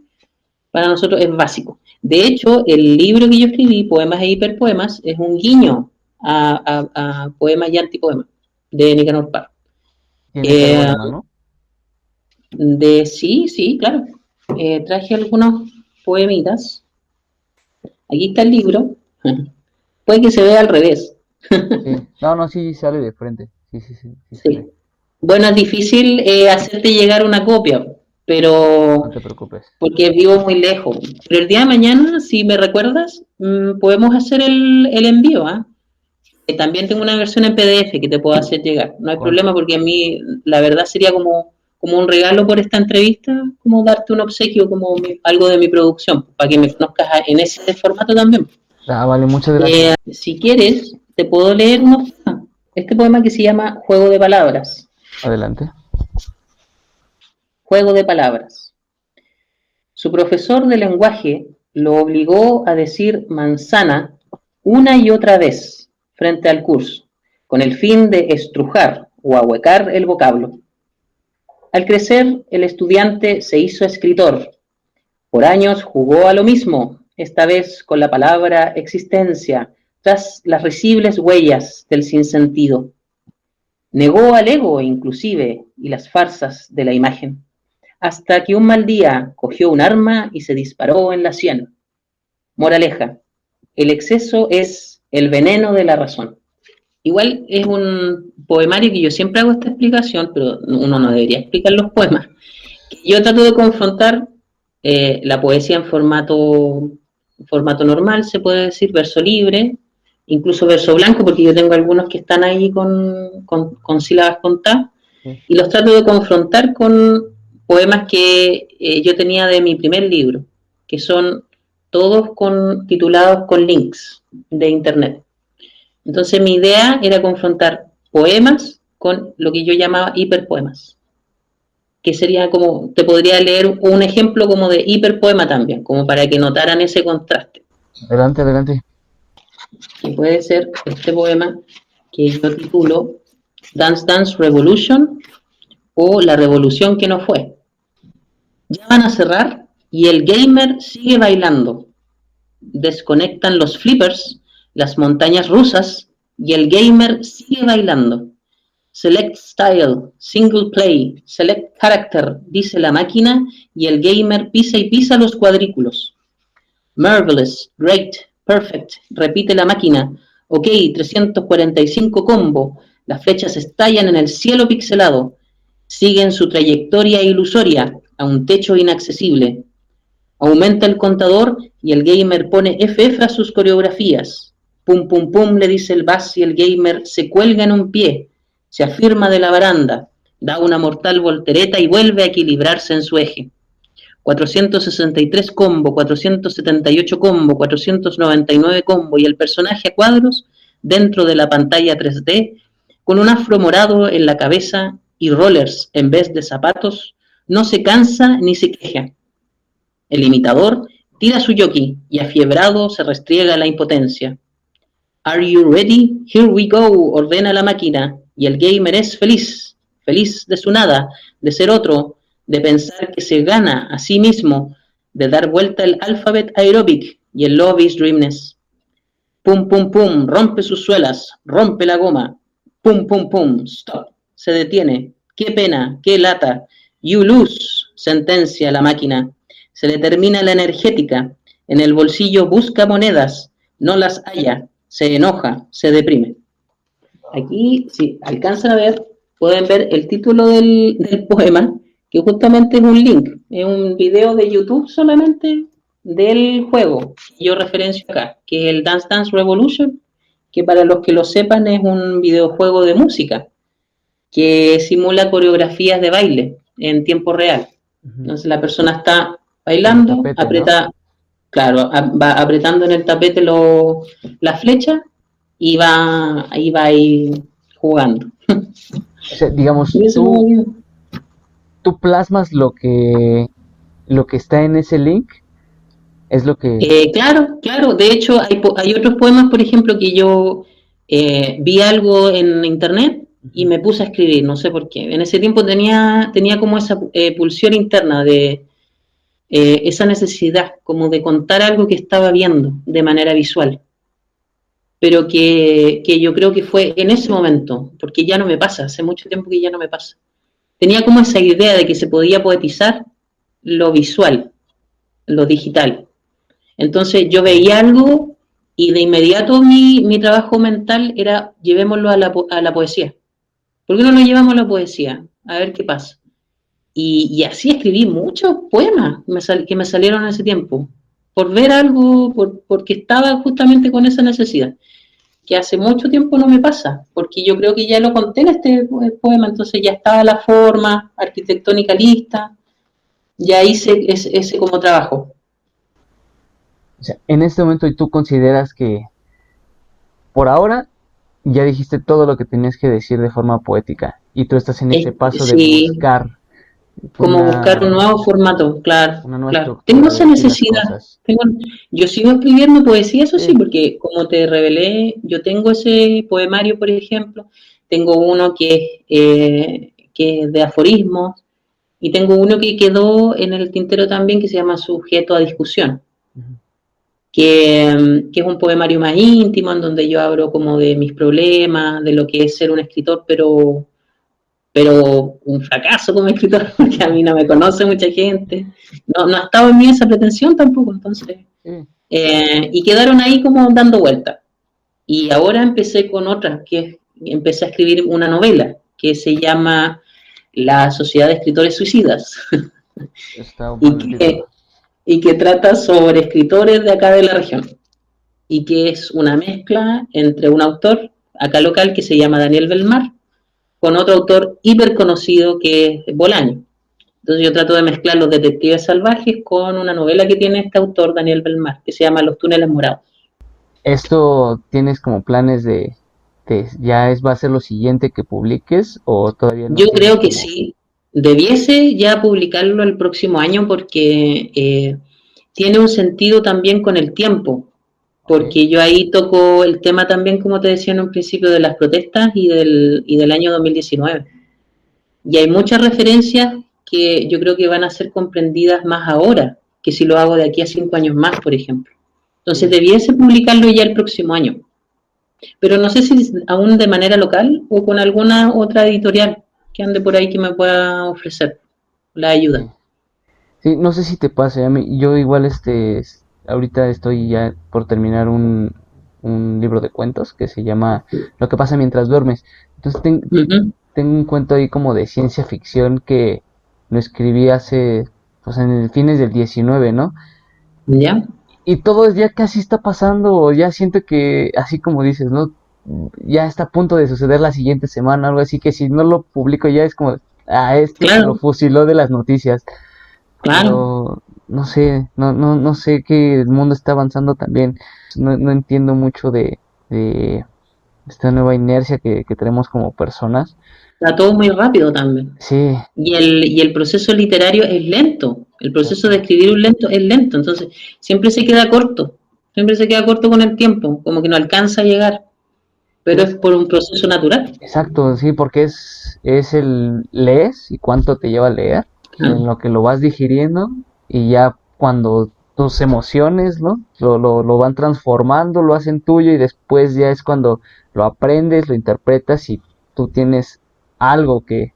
para nosotros es básico. De hecho, el libro que yo escribí, Poemas e Hiperpoemas, es un guiño a poemas y antipoemas de Nicanor Parra. Tienes alguna, ¿no? Sí, claro. Traje algunos poemitas. Aquí está el libro. Puede que se vea al revés. Sí. No, no, sí sale de frente. Sí se ve. Sí. Bueno, es difícil hacerte llegar una copia, No pero te preocupes. porque vivo muy lejos. Pero el día de mañana, si me recuerdas, podemos hacer el envío, ¿ah? También tengo una versión en PDF que te puedo hacer llegar. No hay ¿Cuál? problema porque a mí, la verdad, sería como un regalo por esta entrevista, como darte un obsequio, como algo de mi producción, para que me conozcas en ese formato también. Ah, vale, muchas gracias. Si quieres, te puedo leer este poema que se llama Juego de Palabras. Adelante. Juego de Palabras. Su profesor de lenguaje lo obligó a decir manzana una y otra vez frente al curso, con el fin de estrujar o ahuecar el vocablo. Al crecer, el estudiante se hizo escritor. Por años jugó a lo mismo, esta vez con la palabra existencia, tras las risibles huellas del sinsentido. Negó al ego, inclusive, y las farsas de la imagen, hasta que un mal día cogió un arma y se disparó en la sien. Moraleja, el exceso es el veneno de la razón. Igual es un poemario que yo siempre hago esta explicación, pero uno no debería explicar los poemas. Yo trato de confrontar la poesía en formato normal, se puede decir, verso libre, incluso verso blanco, porque yo tengo algunos que están ahí con sílabas contadas, Sí. y los trato de confrontar con poemas que yo tenía de mi primer libro, que son todos titulados con links de internet. Entonces mi idea era confrontar poemas con lo que yo llamaba hiperpoemas, que sería como, te podría leer un ejemplo como de hiperpoema también, como para que notaran ese contraste. Adelante, adelante. Que puede ser este poema que yo titulo Dance Dance Revolution o La Revolución que no fue. Ya van a cerrar y el gamer sigue bailando. Desconectan los flippers, las montañas rusas y el gamer sigue bailando. Select Style, Single Play, Select Character, dice la máquina y el gamer pisa y pisa los cuadrículos. Marvelous, Great, Perfect, repite la máquina. Ok, 345 combo. Las flechas estallan en el cielo pixelado. Siguen su trayectoria ilusoria a un techo inaccesible. Aumenta el contador y el gamer pone FF a sus coreografías. Pum, pum, pum, le dice el bass y el gamer se cuelga en un pie. Se afirma de la baranda, da una mortal voltereta y vuelve a equilibrarse en su eje. 463 combo, 478 combo, 499 combo y el personaje a cuadros dentro de la pantalla 3D con un afro morado en la cabeza y rollers en vez de zapatos, no se cansa ni se queja. El imitador tira su jockey y afiebrado se restriega la impotencia. Are you ready? Here we go, ordena la máquina. Y el gamer es feliz, feliz de su nada, de ser otro, de pensar que se gana a sí mismo, de dar vuelta el alfabet aeróbic y el love is dreamness. Pum, pum, pum, rompe sus suelas, rompe la goma. Pum, pum, pum, stop, se detiene. Qué pena, qué lata. You lose, sentencia la máquina. Se le termina la energética. En el bolsillo busca monedas, no las halla, se enoja, se deprime. Aquí, si alcanzan a ver, pueden ver el título del poema, que justamente es un link, es un video de YouTube solamente del juego. Yo referencio acá, que es el Dance Dance Revolution, que para los que lo sepan es un videojuego de música que simula coreografías de baile en tiempo real. Entonces la persona está bailando, tapete, aprieta, ¿no? Claro, va apretando en el tapete la flecha y va ahí jugando. O sea, digamos, tú plasmas lo que está en ese link, es lo que... Claro. De hecho, hay otros poemas, por ejemplo, que yo vi algo en internet y me puse a escribir, no sé por qué. En ese tiempo tenía como esa pulsión interna de esa necesidad, como de contar algo que estaba viendo de manera visual. Pero que yo creo que fue en ese momento, porque ya no me pasa, hace mucho tiempo que ya no me pasa. Tenía como esa idea de que se podía poetizar lo visual, lo digital. Entonces yo veía algo y de inmediato mi trabajo mental era llevémoslo a la poesía. ¿Por qué no lo llevamos a la poesía? A ver qué pasa. Y así escribí muchos poemas que me salieron en ese tiempo, por ver algo, porque estaba justamente con esa necesidad, que hace mucho tiempo no me pasa, porque yo creo que ya lo conté en este poema, entonces ya estaba la forma arquitectónica lista, ya hice ese como trabajo. O sea, en este momento tú consideras que por ahora ya dijiste todo lo que tenías que decir de forma poética y tú estás en ese paso de Sí, buscar como buscar un nuevo formato, claro, una nueva claro. Tengo estructura de esa decir las necesidad. cosas. Yo sigo escribiendo poesía, eso sí, Sí. porque como te revelé, yo tengo ese poemario, por ejemplo, tengo uno que es de aforismos, y tengo uno que quedó en el tintero también, que se llama Sujeto a discusión, Uh-huh. que es un poemario más íntimo, en donde yo hablo como de mis problemas, de lo que es ser un escritor, pero un fracaso como escritor, porque a mí no me conoce mucha gente, no ha estado en mí esa pretensión tampoco, entonces, Sí. y quedaron ahí como dando vueltas. Y ahora empecé con otra, empecé a escribir una novela, que se llama La Sociedad de Escritores Suicidas, Está y bueno el que, título. y que trata sobre escritores de acá de la región, y que es una mezcla entre un autor acá local que se llama Daniel Belmar, con otro autor hiper conocido que es Bolaño. Entonces yo trato de mezclar los detectives salvajes con una novela que tiene este autor, Daniel Belmar, que se llama Los túneles morados. ¿Esto tienes como planes va a ser lo siguiente que publiques o todavía no Yo tienes creo que como... sí, debiese ya publicarlo el próximo año porque tiene un sentido también con el tiempo, Okay. porque yo ahí toco el tema también, como te decía en un principio, de las protestas y del año 2019. Y hay muchas referencias que yo creo que van a ser comprendidas más ahora que si lo hago de aquí a 5 años más, por ejemplo. Entonces Sí. debiese publicarlo ya el próximo año. Pero no sé si aún de manera local o con alguna otra editorial que ande por ahí que me pueda ofrecer la ayuda. Sí. Sí, no sé si te pase, yo igual ahorita estoy ya por terminar un libro de cuentos que se llama Lo que pasa mientras duermes. Entonces Uh-huh. tengo un cuento ahí como de ciencia ficción que lo escribí hace, pues en el fines del 19, ¿no? ¿Ya? Y todo ya casi está pasando, ya siento que, así como dices, ¿no? Ya está a punto de suceder la siguiente semana, algo así que si no lo publico ya es como, esto se lo Claro, fusiló de las noticias. claro. Pero no sé, no sé que el mundo está avanzando también. No entiendo mucho de esta nueva inercia que tenemos como personas. Está todo muy rápido también. Sí, Y el proceso literario es lento. El proceso de exacto. escribir un lento es lento. Entonces, siempre se queda corto. siempre se queda corto con el tiempo, como que no alcanza a llegar, pero es por un proceso natural. Exacto, sí, porque es el lees y cuánto te lleva a leer, en Claro. lo que lo vas digiriendo y ya cuando tus emociones, ¿no? Lo van transformando, lo hacen tuyo y después ya es cuando lo aprendes, lo interpretas y tú tienes algo que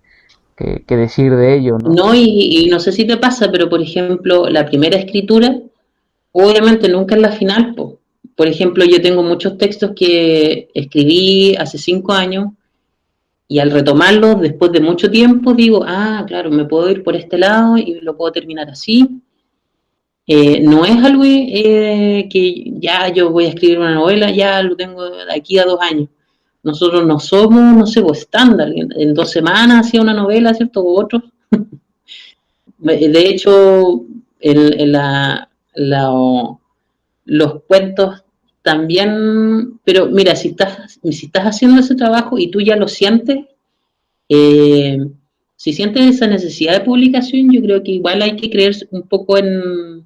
decir de ello, ¿no? No, y no sé si te pasa, pero por ejemplo, la primera escritura, obviamente nunca es la final, po. Por ejemplo, yo tengo muchos textos que escribí hace 5 años y al retomarlos después de mucho tiempo digo, ah, claro, me puedo ir por este lado y lo puedo terminar así. No es algo que ya yo voy a escribir una novela, ya lo tengo de aquí a 2 años. Nosotros no somos, no sé, pues estándar. En 2 semanas hacía una novela, ¿cierto? O otro. De hecho, en los cuentos también, pero mira, si estás haciendo ese trabajo y tú ya lo sientes, eh, si sientes esa necesidad de publicación, yo creo que igual hay que creer un poco en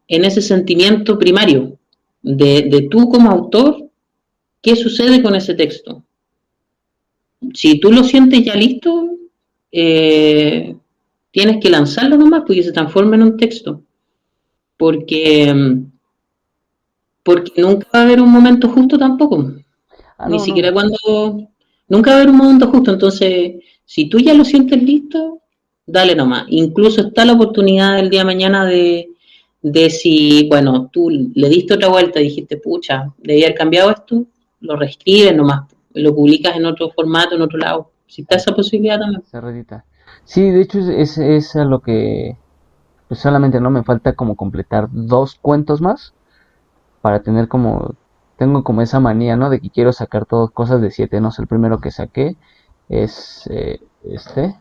ese sentimiento primario de tú como autor, ¿qué sucede con ese texto? Si tú lo sientes ya listo, eh, tienes que lanzarlo nomás porque se transforma en un texto. Porque, porque nunca va a haber un momento justo tampoco. Ah, Ni no, siquiera no. cuando... Nunca va a haber un momento justo. Entonces, si tú ya lo sientes listo, dale nomás. Incluso está la oportunidad el día de mañana de si, bueno, tú le diste otra vuelta y dijiste, pucha, debía haber cambiado esto, lo reescribes nomás, lo publicas en otro formato, en otro lado. Si está esa posibilidad también. Cerradita. Sí, de hecho es a lo que pues solamente no me falta como completar 2 cuentos más para tener como, tengo como esa manía, ¿no? De que quiero sacar todas cosas de 7, no sé, el primero que saqué es este,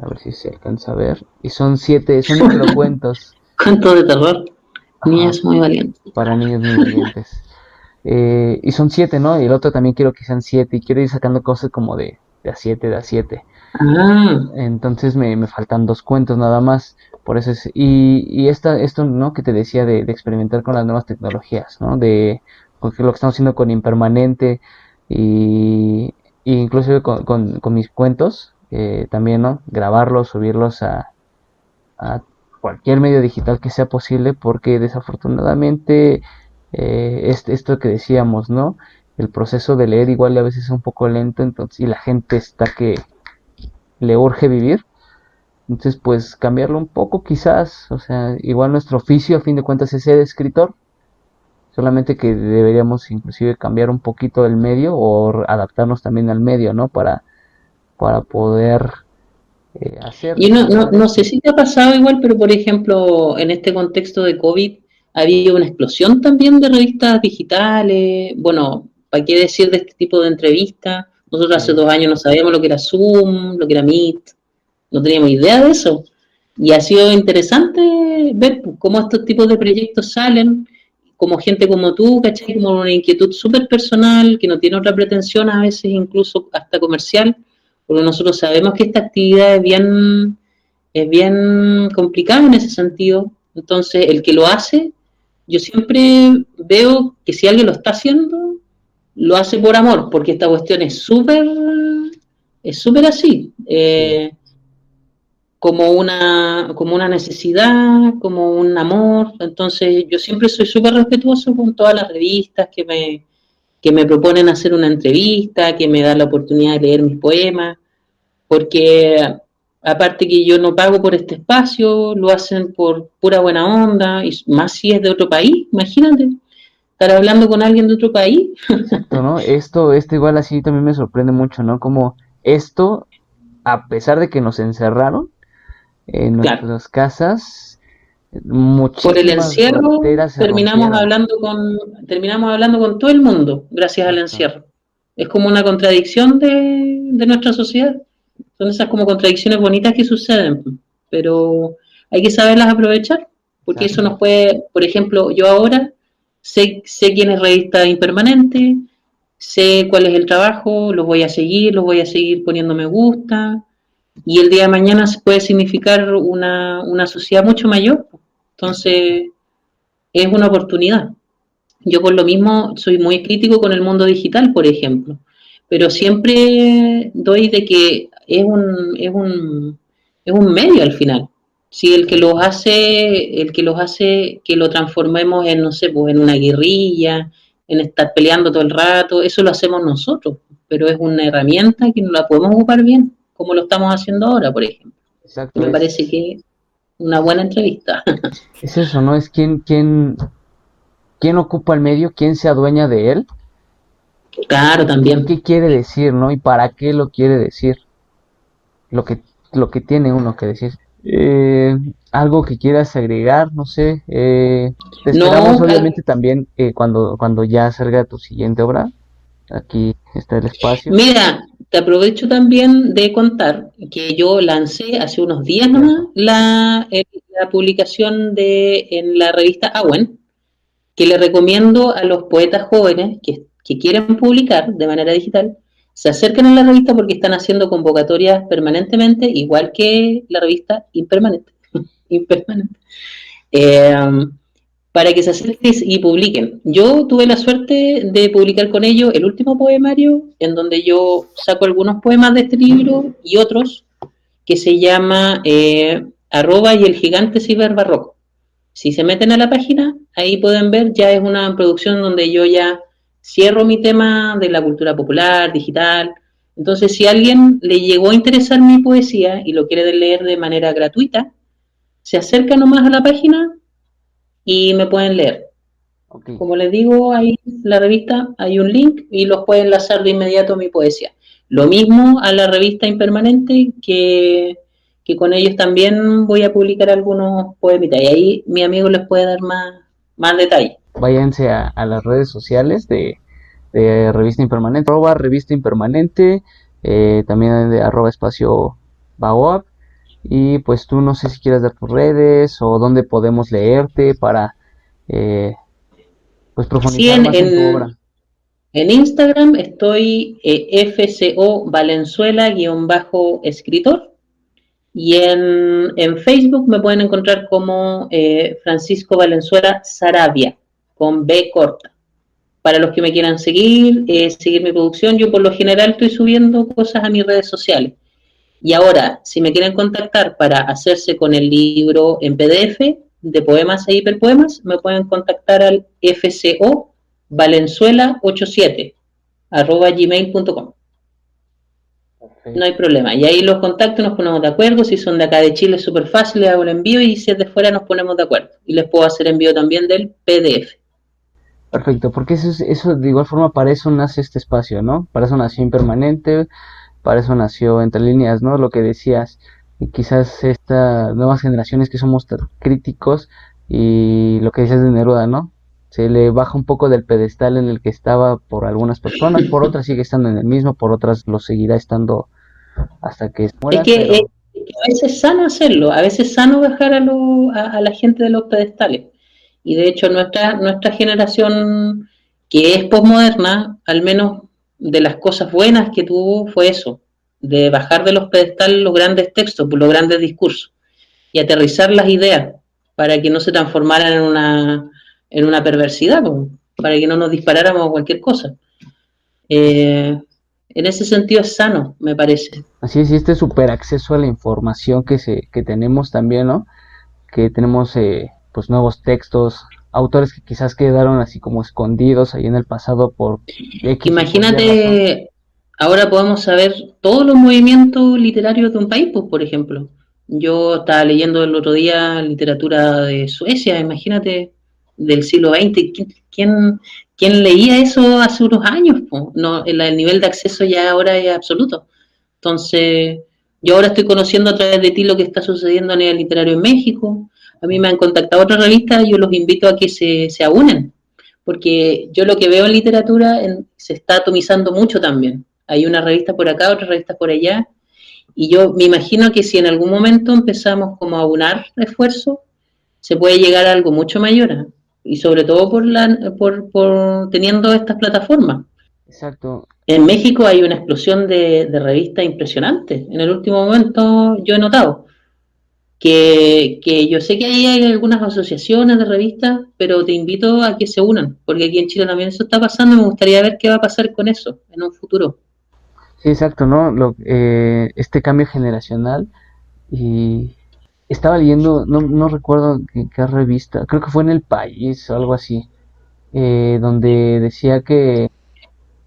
a ver si se alcanza a ver, y son 7, son microcuentos, Cuento de terror, ajá, niñas muy valientes. para niños muy valientes. Y son 7, ¿no? Y el otro también quiero que sean 7, y quiero ir sacando cosas como de a 7, de a 7. Ah, Entonces me faltan 2 cuentos nada más. Por eso es, y esto, ¿no? Que te decía de experimentar con las nuevas tecnologías, ¿no? De porque lo que estamos haciendo con Impermanente y incluso con mis cuentos, también, ¿no? Grabarlos, subirlos a cualquier medio digital que sea posible, porque desafortunadamente, esto que decíamos, ¿no? El proceso de leer igual a veces es un poco lento, entonces, y la gente está que le urge vivir. Entonces, pues cambiarlo un poco quizás, o sea, igual nuestro oficio a fin de cuentas es ser escritor, solamente que deberíamos inclusive cambiar un poquito el medio o adaptarnos también al medio, ¿no? Para poder hacer y no sé esto. si te ha pasado igual, pero por ejemplo, en este contexto de COVID, ha habido una explosión también de revistas digitales. Bueno, ¿para qué decir de este tipo de entrevistas? Nosotros hace Sí, 2 años no sabíamos lo que era Zoom, lo que era Meet, no teníamos idea de eso. Y ha sido interesante ver pues, cómo estos tipos de proyectos salen, como gente como tú, ¿cachai? Como una inquietud súper personal, que no tiene otra pretensión, a veces incluso hasta comercial, porque nosotros sabemos que esta actividad es bien complicada en ese sentido. Entonces, el que lo hace, yo siempre veo que si alguien lo está haciendo, lo hace por amor, porque esta cuestión es súper así. sí. Como una necesidad, como un amor. Entonces, yo siempre soy súper respetuoso con todas las revistas que me proponen hacer una entrevista, que me dan la oportunidad de leer mis poemas, porque aparte que yo no pago por este espacio, lo hacen por pura buena onda, y más si es de otro país, imagínate, estar hablando con alguien de otro país. Exacto, ¿no? Esto igual así también me sorprende mucho, ¿no? Como esto, a pesar de que nos encerraron en Claro, nuestras casas, por el muchísimas encierro fronteras se terminamos rompieron. hablando terminamos hablando con todo el mundo gracias al Exacto. encierro. Es como una contradicción de nuestra sociedad. Son esas como contradicciones bonitas que suceden, pero hay que saberlas aprovechar, porque eso nos Exacto. puede, por ejemplo, yo ahora sé quién es Revista Impermanente, sé cuál es el trabajo, los voy a seguir poniendo me gusta, y el día de mañana puede significar una sociedad mucho mayor. Entonces, es una oportunidad. Yo por lo mismo soy muy crítico con el mundo digital, por ejemplo, pero siempre doy de que es un medio al final. Si el que los hace que lo transformemos en, no sé, pues en una guerrilla, en estar peleando todo el rato, eso lo hacemos nosotros, pero es una herramienta que no la podemos ocupar bien, como lo estamos haciendo ahora, por ejemplo. Y Exacto, me parece que es una buena entrevista. es eso, ¿no? Es quién ocupa el medio, quién se adueña de él Claro, y también. qué quiere decir, ¿no? Y para qué lo quiere decir, lo que, lo que tiene uno que decir. Algo que quieras agregar, no sé. Te esperamos, No, obviamente, también cuando ya salga tu siguiente obra. Aquí está el espacio. mira, te aprovecho también de contar que yo lancé hace unos días nomás Cierto. la publicación en la revista Awen, que le recomiendo a los poetas jóvenes que quieren publicar de manera digital, se acerquen a la revista porque están haciendo convocatorias permanentemente, igual que la revista Impermanente. Impermanente. Eh, para que se acerquen y publiquen. Yo tuve la suerte de publicar con ellos el último poemario, en donde yo saco algunos poemas de este libro y otros, que se llama Arroba y el gigante ciberbarroco. Si se meten a la página, ahí pueden ver, ya es una producción donde yo ya cierro mi tema de la cultura popular, digital. Entonces, si a alguien le llegó a interesar mi poesía y lo quiere leer de manera gratuita, se acerca nomás a la página y me pueden leer. Ok. Como les digo, ahí en la revista hay un link y los pueden enlazar de inmediato a mi poesía. Lo mismo a la revista Impermanente, que con ellos también voy a publicar algunos poemitas. Y ahí mi amigo les puede dar más detalles. Váyanse a las redes sociales de Revista Impermanente, arroba Revista Impermanente, también de arroba espacio Baoab. Y pues tú no sé si quieres dar tus redes o dónde podemos leerte para eh, pues Sí, profundizar más en tu obra. en Instagram estoy FCO Valenzuela-escritor. Y en Facebook me pueden encontrar como Francisco Valenzuela Sarabia, con B corta. Para los que me quieran seguir mi producción, yo por lo general estoy subiendo cosas a mis redes sociales. Y ahora, si me quieren contactar para hacerse con el libro en PDF de poemas e hiperpoemas, me pueden contactar al fco valenzuela87 @gmail.com. No hay Perfecto. problema. Y ahí los contactos nos ponemos de acuerdo. Si son de acá de Chile es súper fácil, les hago el envío y si es de fuera nos ponemos de acuerdo. Y les puedo hacer envío también del PDF. Perfecto, porque eso de igual forma para eso nace este espacio, ¿no? Para eso nació Impermanente, para eso nació Entre Líneas, ¿no? Lo que decías, y quizás estas nuevas generaciones que somos tan críticos y lo que decías de Neruda, ¿no? Se le baja un poco del pedestal en el que estaba por algunas personas, por otras sigue estando en el mismo, por otras lo seguirá estando hasta que Es muera, que pero a veces es sano hacerlo, a veces es sano bajar a la gente de los pedestales. Y de hecho nuestra generación que es posmoderna, al menos de las cosas buenas que tuvo fue eso, de bajar de los pedestales los grandes textos, los grandes discursos y aterrizar las ideas para que no se transformaran en una perversidad, para que no nos disparáramos a cualquier cosa. Eh, en ese sentido es sano, me parece. así es, y este super acceso a la información que tenemos también, ¿no? Que tenemos pues nuevos textos, autores que quizás quedaron así como escondidos ahí en el pasado por X o por Y razón. Imagínate, ahora podemos saber todos los movimientos literarios de un país, pues, por ejemplo. Yo estaba leyendo el otro día literatura de Suecia, imagínate, del siglo XX. ¿Quién leía eso hace unos años? Pues? No, el nivel de acceso ya ahora es absoluto. Entonces, yo ahora estoy conociendo a través de ti lo que está sucediendo a nivel literario en México. A mí me han contactado otras revistas, yo los invito a que se aúnen porque yo lo que veo en literatura se está atomizando mucho también. Hay una revista por acá, otra revista por allá, y yo me imagino que si en algún momento empezamos como a aunar esfuerzos, se puede llegar a algo mucho mayor, ¿eh? Y sobre todo por teniendo estas plataformas. Exacto. En México hay una explosión de revistas impresionante. En el último momento yo he notado. que yo sé que ahí hay algunas asociaciones de revistas, pero te invito a que se unan, porque aquí en Chile también eso está pasando y me gustaría ver qué va a pasar con eso en un futuro. Sí, exacto, ¿no? Este cambio generacional y estaba leyendo, no recuerdo qué revista, creo que fue en El País o algo así, donde decía que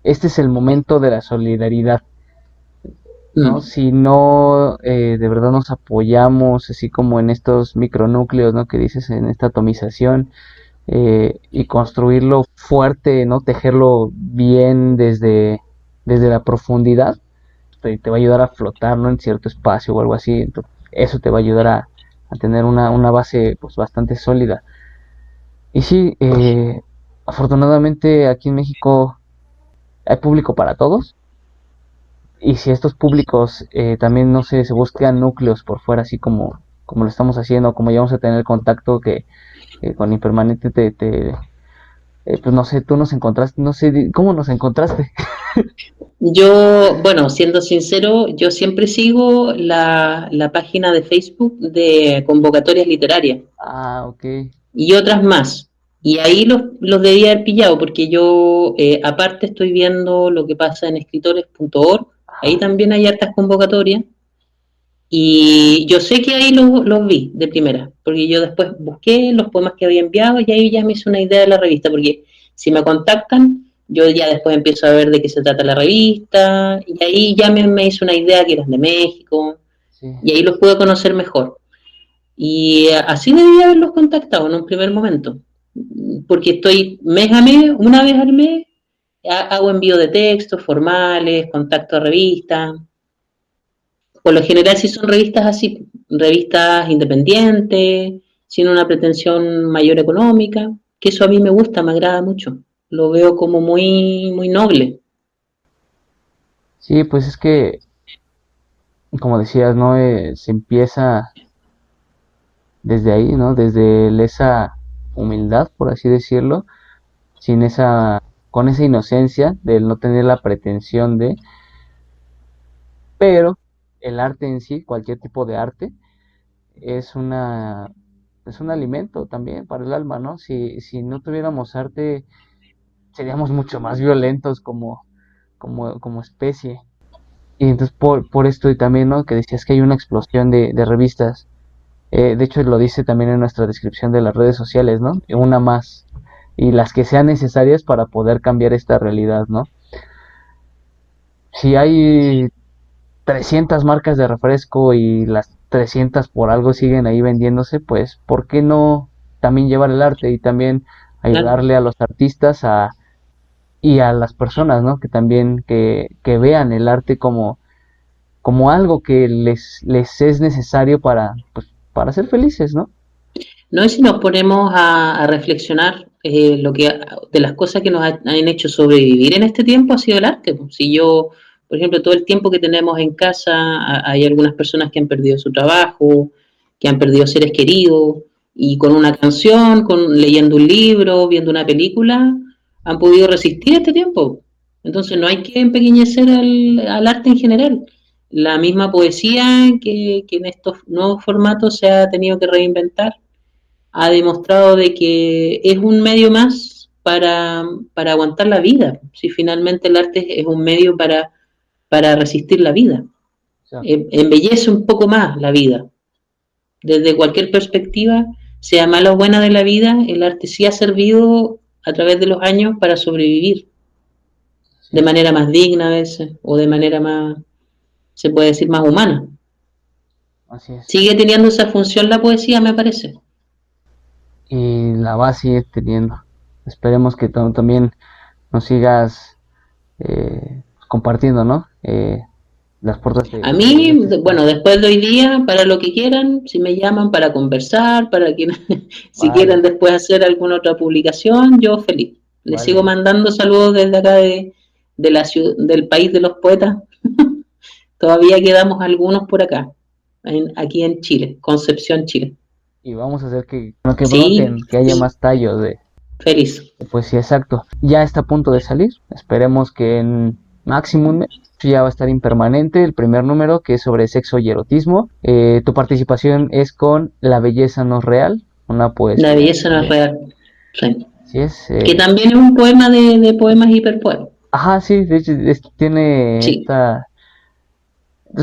este es el momento de la solidaridad, ¿no? Mm. Si no de verdad nos apoyamos, así como en estos micronúcleos, ¿no? Que dices, en esta atomización, y construirlo fuerte, ¿no? Tejerlo bien desde la profundidad, te va a ayudar a flotar, ¿no? En cierto espacio o algo así. Entonces, eso te va a ayudar a tener una base pues bastante sólida. Y sí, afortunadamente aquí en México hay público para todos. Y si estos públicos también, no sé, se buscan núcleos por fuera, así como lo estamos haciendo, como ya vamos a tener contacto que con Impermanente pues no sé, tú nos encontraste, no sé, ¿cómo nos encontraste? Yo, bueno, siendo sincero, yo siempre sigo la página de Facebook de convocatorias literarias Ah, ok, y otras más. Y ahí los debía haber pillado porque yo aparte estoy viendo lo que pasa en escritores.org, ahí ajá, también hay hartas convocatorias y yo sé que ahí los vi de primera, porque yo después busqué los poemas que había enviado y ahí ya me hice una idea de la revista, porque si me contactan, yo ya después empiezo a ver de qué se trata la revista y ahí ya me hice una idea que eran de México sí. y ahí los pude conocer mejor. Y así debía haberlos contactado en un primer momento, porque estoy mes a mes, una vez al mes, hago envío de textos formales, contacto a revistas. Por lo general sí son revistas así, revistas independientes, sin una pretensión mayor económica, que eso a mí me gusta, me agrada mucho. Lo veo como muy, muy noble. Sí, pues es que, como decías, ¿no? Se empieza desde ahí, ¿no? Desde esa humildad, por así decirlo, sin con esa inocencia del no tener la pretensión pero el arte en sí, cualquier tipo de arte, es es un alimento también para el alma, ¿no? Si no tuviéramos arte, seríamos mucho más violentos como especie. Y entonces por esto y también, ¿no? Que decías que hay una explosión de revistas. De hecho, lo dice también en nuestra descripción de las redes sociales, ¿no? Una más. Y las que sean necesarias para poder cambiar esta realidad, ¿no? Si hay 300 marcas de refresco y las 300 por algo siguen ahí vendiéndose, pues, ¿por qué no también llevar el arte y también Claro. ayudarle a los artistas y a las personas, ¿no? Que también que vean el arte como algo que les es necesario pues, para ser felices, ¿no? No es si nos ponemos a reflexionar lo que de las cosas que nos han hecho sobrevivir en este tiempo ha sido el arte. Si yo, por ejemplo, todo el tiempo que tenemos en casa, hay algunas personas que han perdido su trabajo, que han perdido seres queridos, y con una canción, leyendo un libro, viendo una película, han podido resistir este tiempo. Entonces no hay que empequeñecer al arte en general. La misma poesía que en estos nuevos formatos se ha tenido que reinventar ha demostrado de que es un medio más para aguantar la vida. Si finalmente el arte es un medio para resistir la vida, Exacto. embellece un poco más la vida. Desde cualquier perspectiva, sea mala o buena de la vida, el arte sí ha servido a través de los años para sobrevivir de Sí, manera más digna a veces o de manera más, se puede decir, más humana. así es. Sigue teniendo esa función la poesía, me parece. Y la va a seguir teniendo. Esperemos que también nos sigas compartiendo, ¿no? Las puertas A de mí, este bueno, espacio. después de hoy día, para lo que quieran, si me llaman para conversar, para que si quieren Vale, después hacer alguna otra publicación, yo feliz. Les sigo vale. mandando saludos desde acá de la ciudad, del país de los poetas. Todavía quedamos algunos por acá, aquí en Chile, Concepción, Chile. Y vamos a hacer bueno, que Sí, broten, que haya más tallos feliz. de poesía, exacto. Ya está a punto de salir. Esperemos que en máximo un mes. Ya va a estar impermanente el primer número, que es sobre sexo y erotismo. Tu participación es con La belleza no es real, una La poesía belleza no es también. real. Sí. Así es. Que también es un poema de poemas hiperpoemas. Ajá, sí, de hecho tiene Sí, estas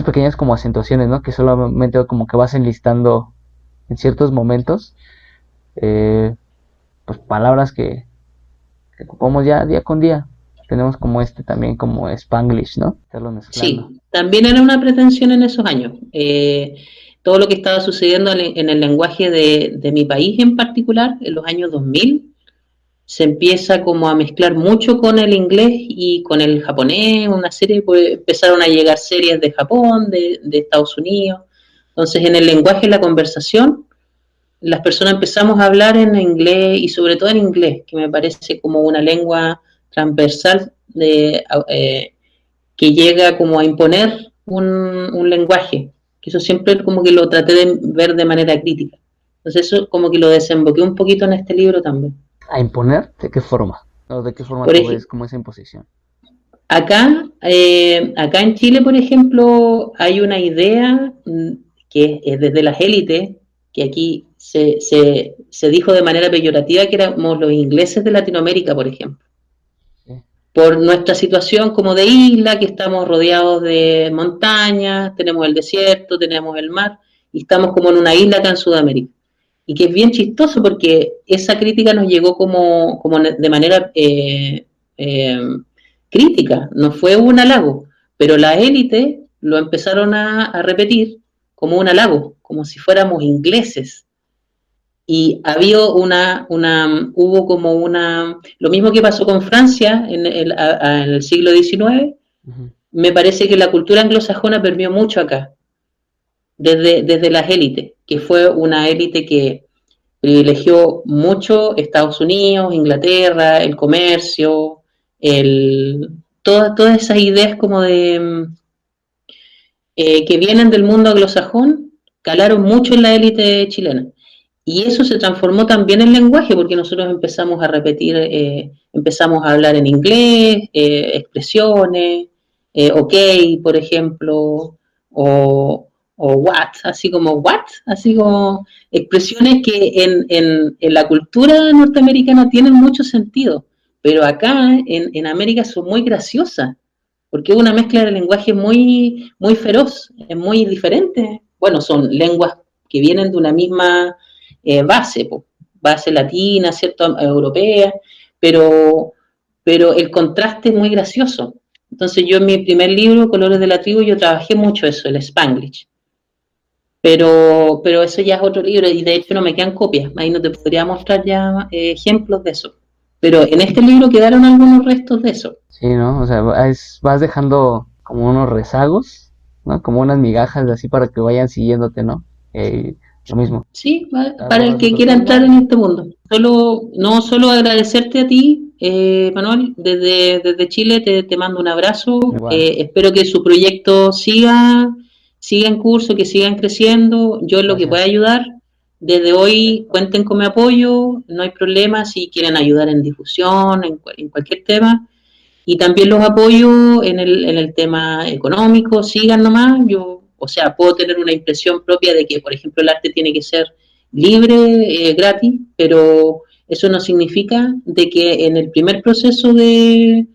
pequeñas como acentuaciones, ¿no? Que solamente como que vas enlistando en ciertos momentos, eh, pues palabras que ocupamos ya día con día. Tenemos como también como Spanglish, ¿no? Estarlo mezclando. sí. También era una pretensión en esos años. Todo lo que estaba sucediendo en el lenguaje de mi país en particular, en los años 2000, se empieza como a mezclar mucho con el inglés y con el japonés, una serie, pues empezaron a llegar series de Japón, de Estados Unidos. Entonces, en el lenguaje, en la conversación, las personas empezamos a hablar en inglés y sobre todo en inglés, que me parece como una lengua transversal que llega como a imponer un lenguaje, que eso siempre como que lo traté de ver de manera crítica. Entonces eso como que lo desemboqué un poquito en este libro también. ¿A imponer? ¿De qué forma? ¿O de qué forma Por tú ves ejemplo, como esa imposición? acá en Chile, por ejemplo, hay una idea que es desde las élites, que aquí se dijo de manera peyorativa que éramos los ingleses de Latinoamérica, por ejemplo, Sí. por nuestra situación como de isla, que estamos rodeados de montañas, tenemos el desierto, tenemos el mar, y estamos como en una isla acá en Sudamérica. Y que es bien chistoso porque esa crítica nos llegó como de manera eh, crítica, no fue un halago, pero la élite lo empezaron a repetir como un halago, como si fuéramos ingleses. Y hubo como lo mismo que pasó con Francia en el siglo XIX, Ujú. me parece que la cultura anglosajona permeó mucho acá, desde las élites, que fue una élite que privilegió mucho Estados Unidos, Inglaterra, el comercio, todas esas ideas como que vienen del mundo anglosajón, calaron mucho en la élite chilena. Y eso se transformó también en lenguaje, porque nosotros empezamos a repetir, empezamos a hablar en inglés, expresiones, ok, por ejemplo, o what, así como expresiones que en la cultura norteamericana tienen mucho sentido, pero acá en América son muy graciosas, porque es una mezcla de lenguaje muy feroz, es muy diferente. Bueno, son lenguas que vienen de una misma base, base latina, ¿cierto? Europea, pero, pero el contraste es muy gracioso. Entonces yo en mi primer libro, Colores de la Tribu, yo trabajé mucho eso, el Spanglish. Pero eso ya es otro libro y de hecho no me quedan copias, ahí no te podría mostrar ya ejemplos de eso. Pero en este libro quedaron algunos restos de eso. Sí, ¿no? O sea, vas dejando como unos rezagos, ¿no? Como unas migajas así para que vayan siguiéndote, ¿no? Lo mismo. Sí, para el Agarras que otro quiera entrar tema. en este mundo. No solo agradecerte a ti, Manuel, desde Chile te mando un abrazo. Igual. Espero que su proyecto siga en curso, que sigan creciendo. Yo en lo que pueda Gracias. ayudar, desde hoy cuenten con mi apoyo, no hay problema si quieren ayudar en difusión, en cualquier tema. Y también los apoyo en el tema económico, sigan nomás. Yo, o sea, puedo tener una impresión propia de que, por ejemplo, el arte tiene que ser libre, gratis, pero eso no significa de que en el primer proceso de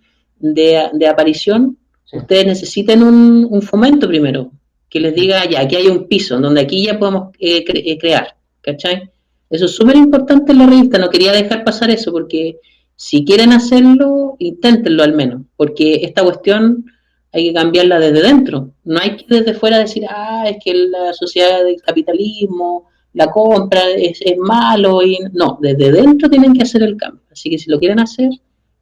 aparición Sí. ustedes necesiten un fomento primero, que les diga, ya, aquí hay un piso, donde aquí ya podemos crear, ¿cachai? Eso es súper importante en la revista, no quería dejar pasar eso porque si quieren hacerlo, inténtenlo al menos, porque esta cuestión hay que cambiarla desde dentro. No hay que desde fuera decir, es que la sociedad del capitalismo, la compra es malo. No, desde dentro tienen que hacer el cambio. Así que si lo quieren hacer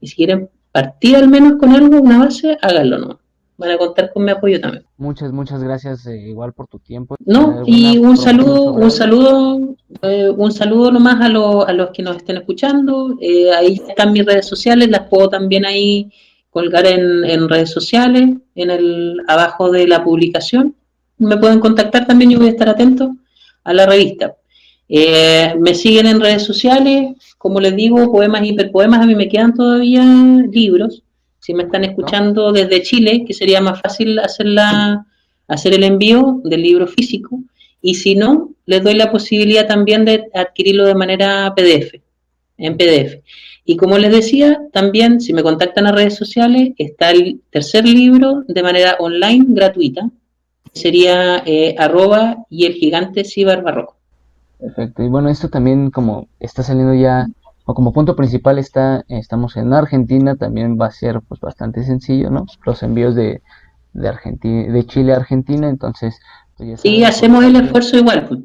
y si quieren partir al menos con algo, una base, háganlo, ¿no? Van a contar con mi apoyo también. Muchas gracias igual por tu tiempo. No, y ¿Alguna promoción sobre algo? un saludo nomás a los que nos estén escuchando. Ahí están mis redes sociales, las puedo también ahí colgar en redes sociales, abajo de la publicación. Me pueden contactar también, yo voy a estar atento a la revista. Me siguen en redes sociales, como les digo, poemas, hiperpoemas, a mí me quedan todavía libros. Si me están ¿no? escuchando desde Chile, que sería más fácil hacer el envío del libro físico, y si no, les doy la posibilidad también de adquirirlo de manera PDF, en PDF. Y como les decía, también si me contactan a redes sociales, está el tercer libro de manera online gratuita, que sería @ y el gigante Cibar Barroco. Perfecto. Y bueno, esto también como está saliendo ya, o como punto principal estamos en Argentina, también va a ser pues bastante sencillo, ¿no? Los envíos de Argentina, de Chile a Argentina, entonces, pues ya Sí, saben, por hacemos el parte, esfuerzo igual, pues.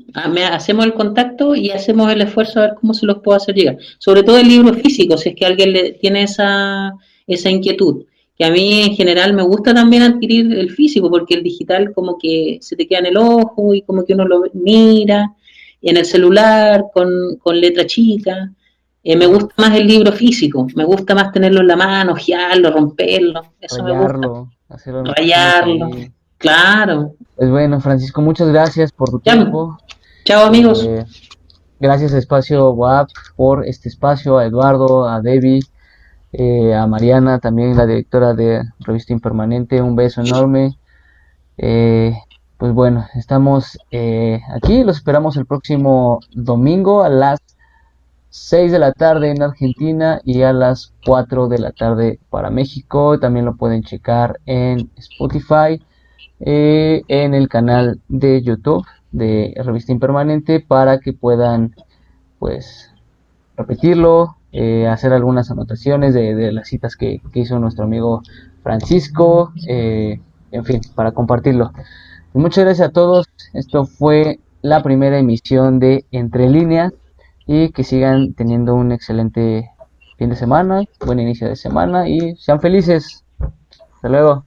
Hacemos el contacto y hacemos el esfuerzo a ver cómo se los puedo hacer llegar. Sobre todo el libro físico, si es que alguien tiene esa inquietud. Que a mí en general me gusta también adquirir el físico, porque el digital como que se te queda en el ojo y como que uno lo mira, y en el celular con letra chica. Me claro, gusta más el libro físico, me gusta más tenerlo en la mano, ojearlo, romperlo, eso me gusta, rayarlo, hacer anotaciones rayarlo, ahí. claro. Pues bueno, Francisco, muchas gracias por tu Ya, tiempo. chao amigos. Eh, Gracias a Espacio WAP por este espacio, a Eduardo, a Debbie, a Mariana, también la directora de Revista Impermanente. Un beso enorme. Eh, pues bueno, estamos aquí, los esperamos el próximo domingo a las 6 de la tarde en Argentina y a las 4 de la tarde para México. También lo pueden checar en Spotify, en el canal de YouTube de Revista Impermanente para que puedan pues repetirlo, hacer algunas anotaciones de las citas que hizo nuestro amigo Francisco, en fin, para compartirlo. Muchas gracias a todos. Esto fue la primera emisión de Entre Líneas y que sigan teniendo un excelente fin de semana, buen inicio de semana y sean felices. Hasta luego.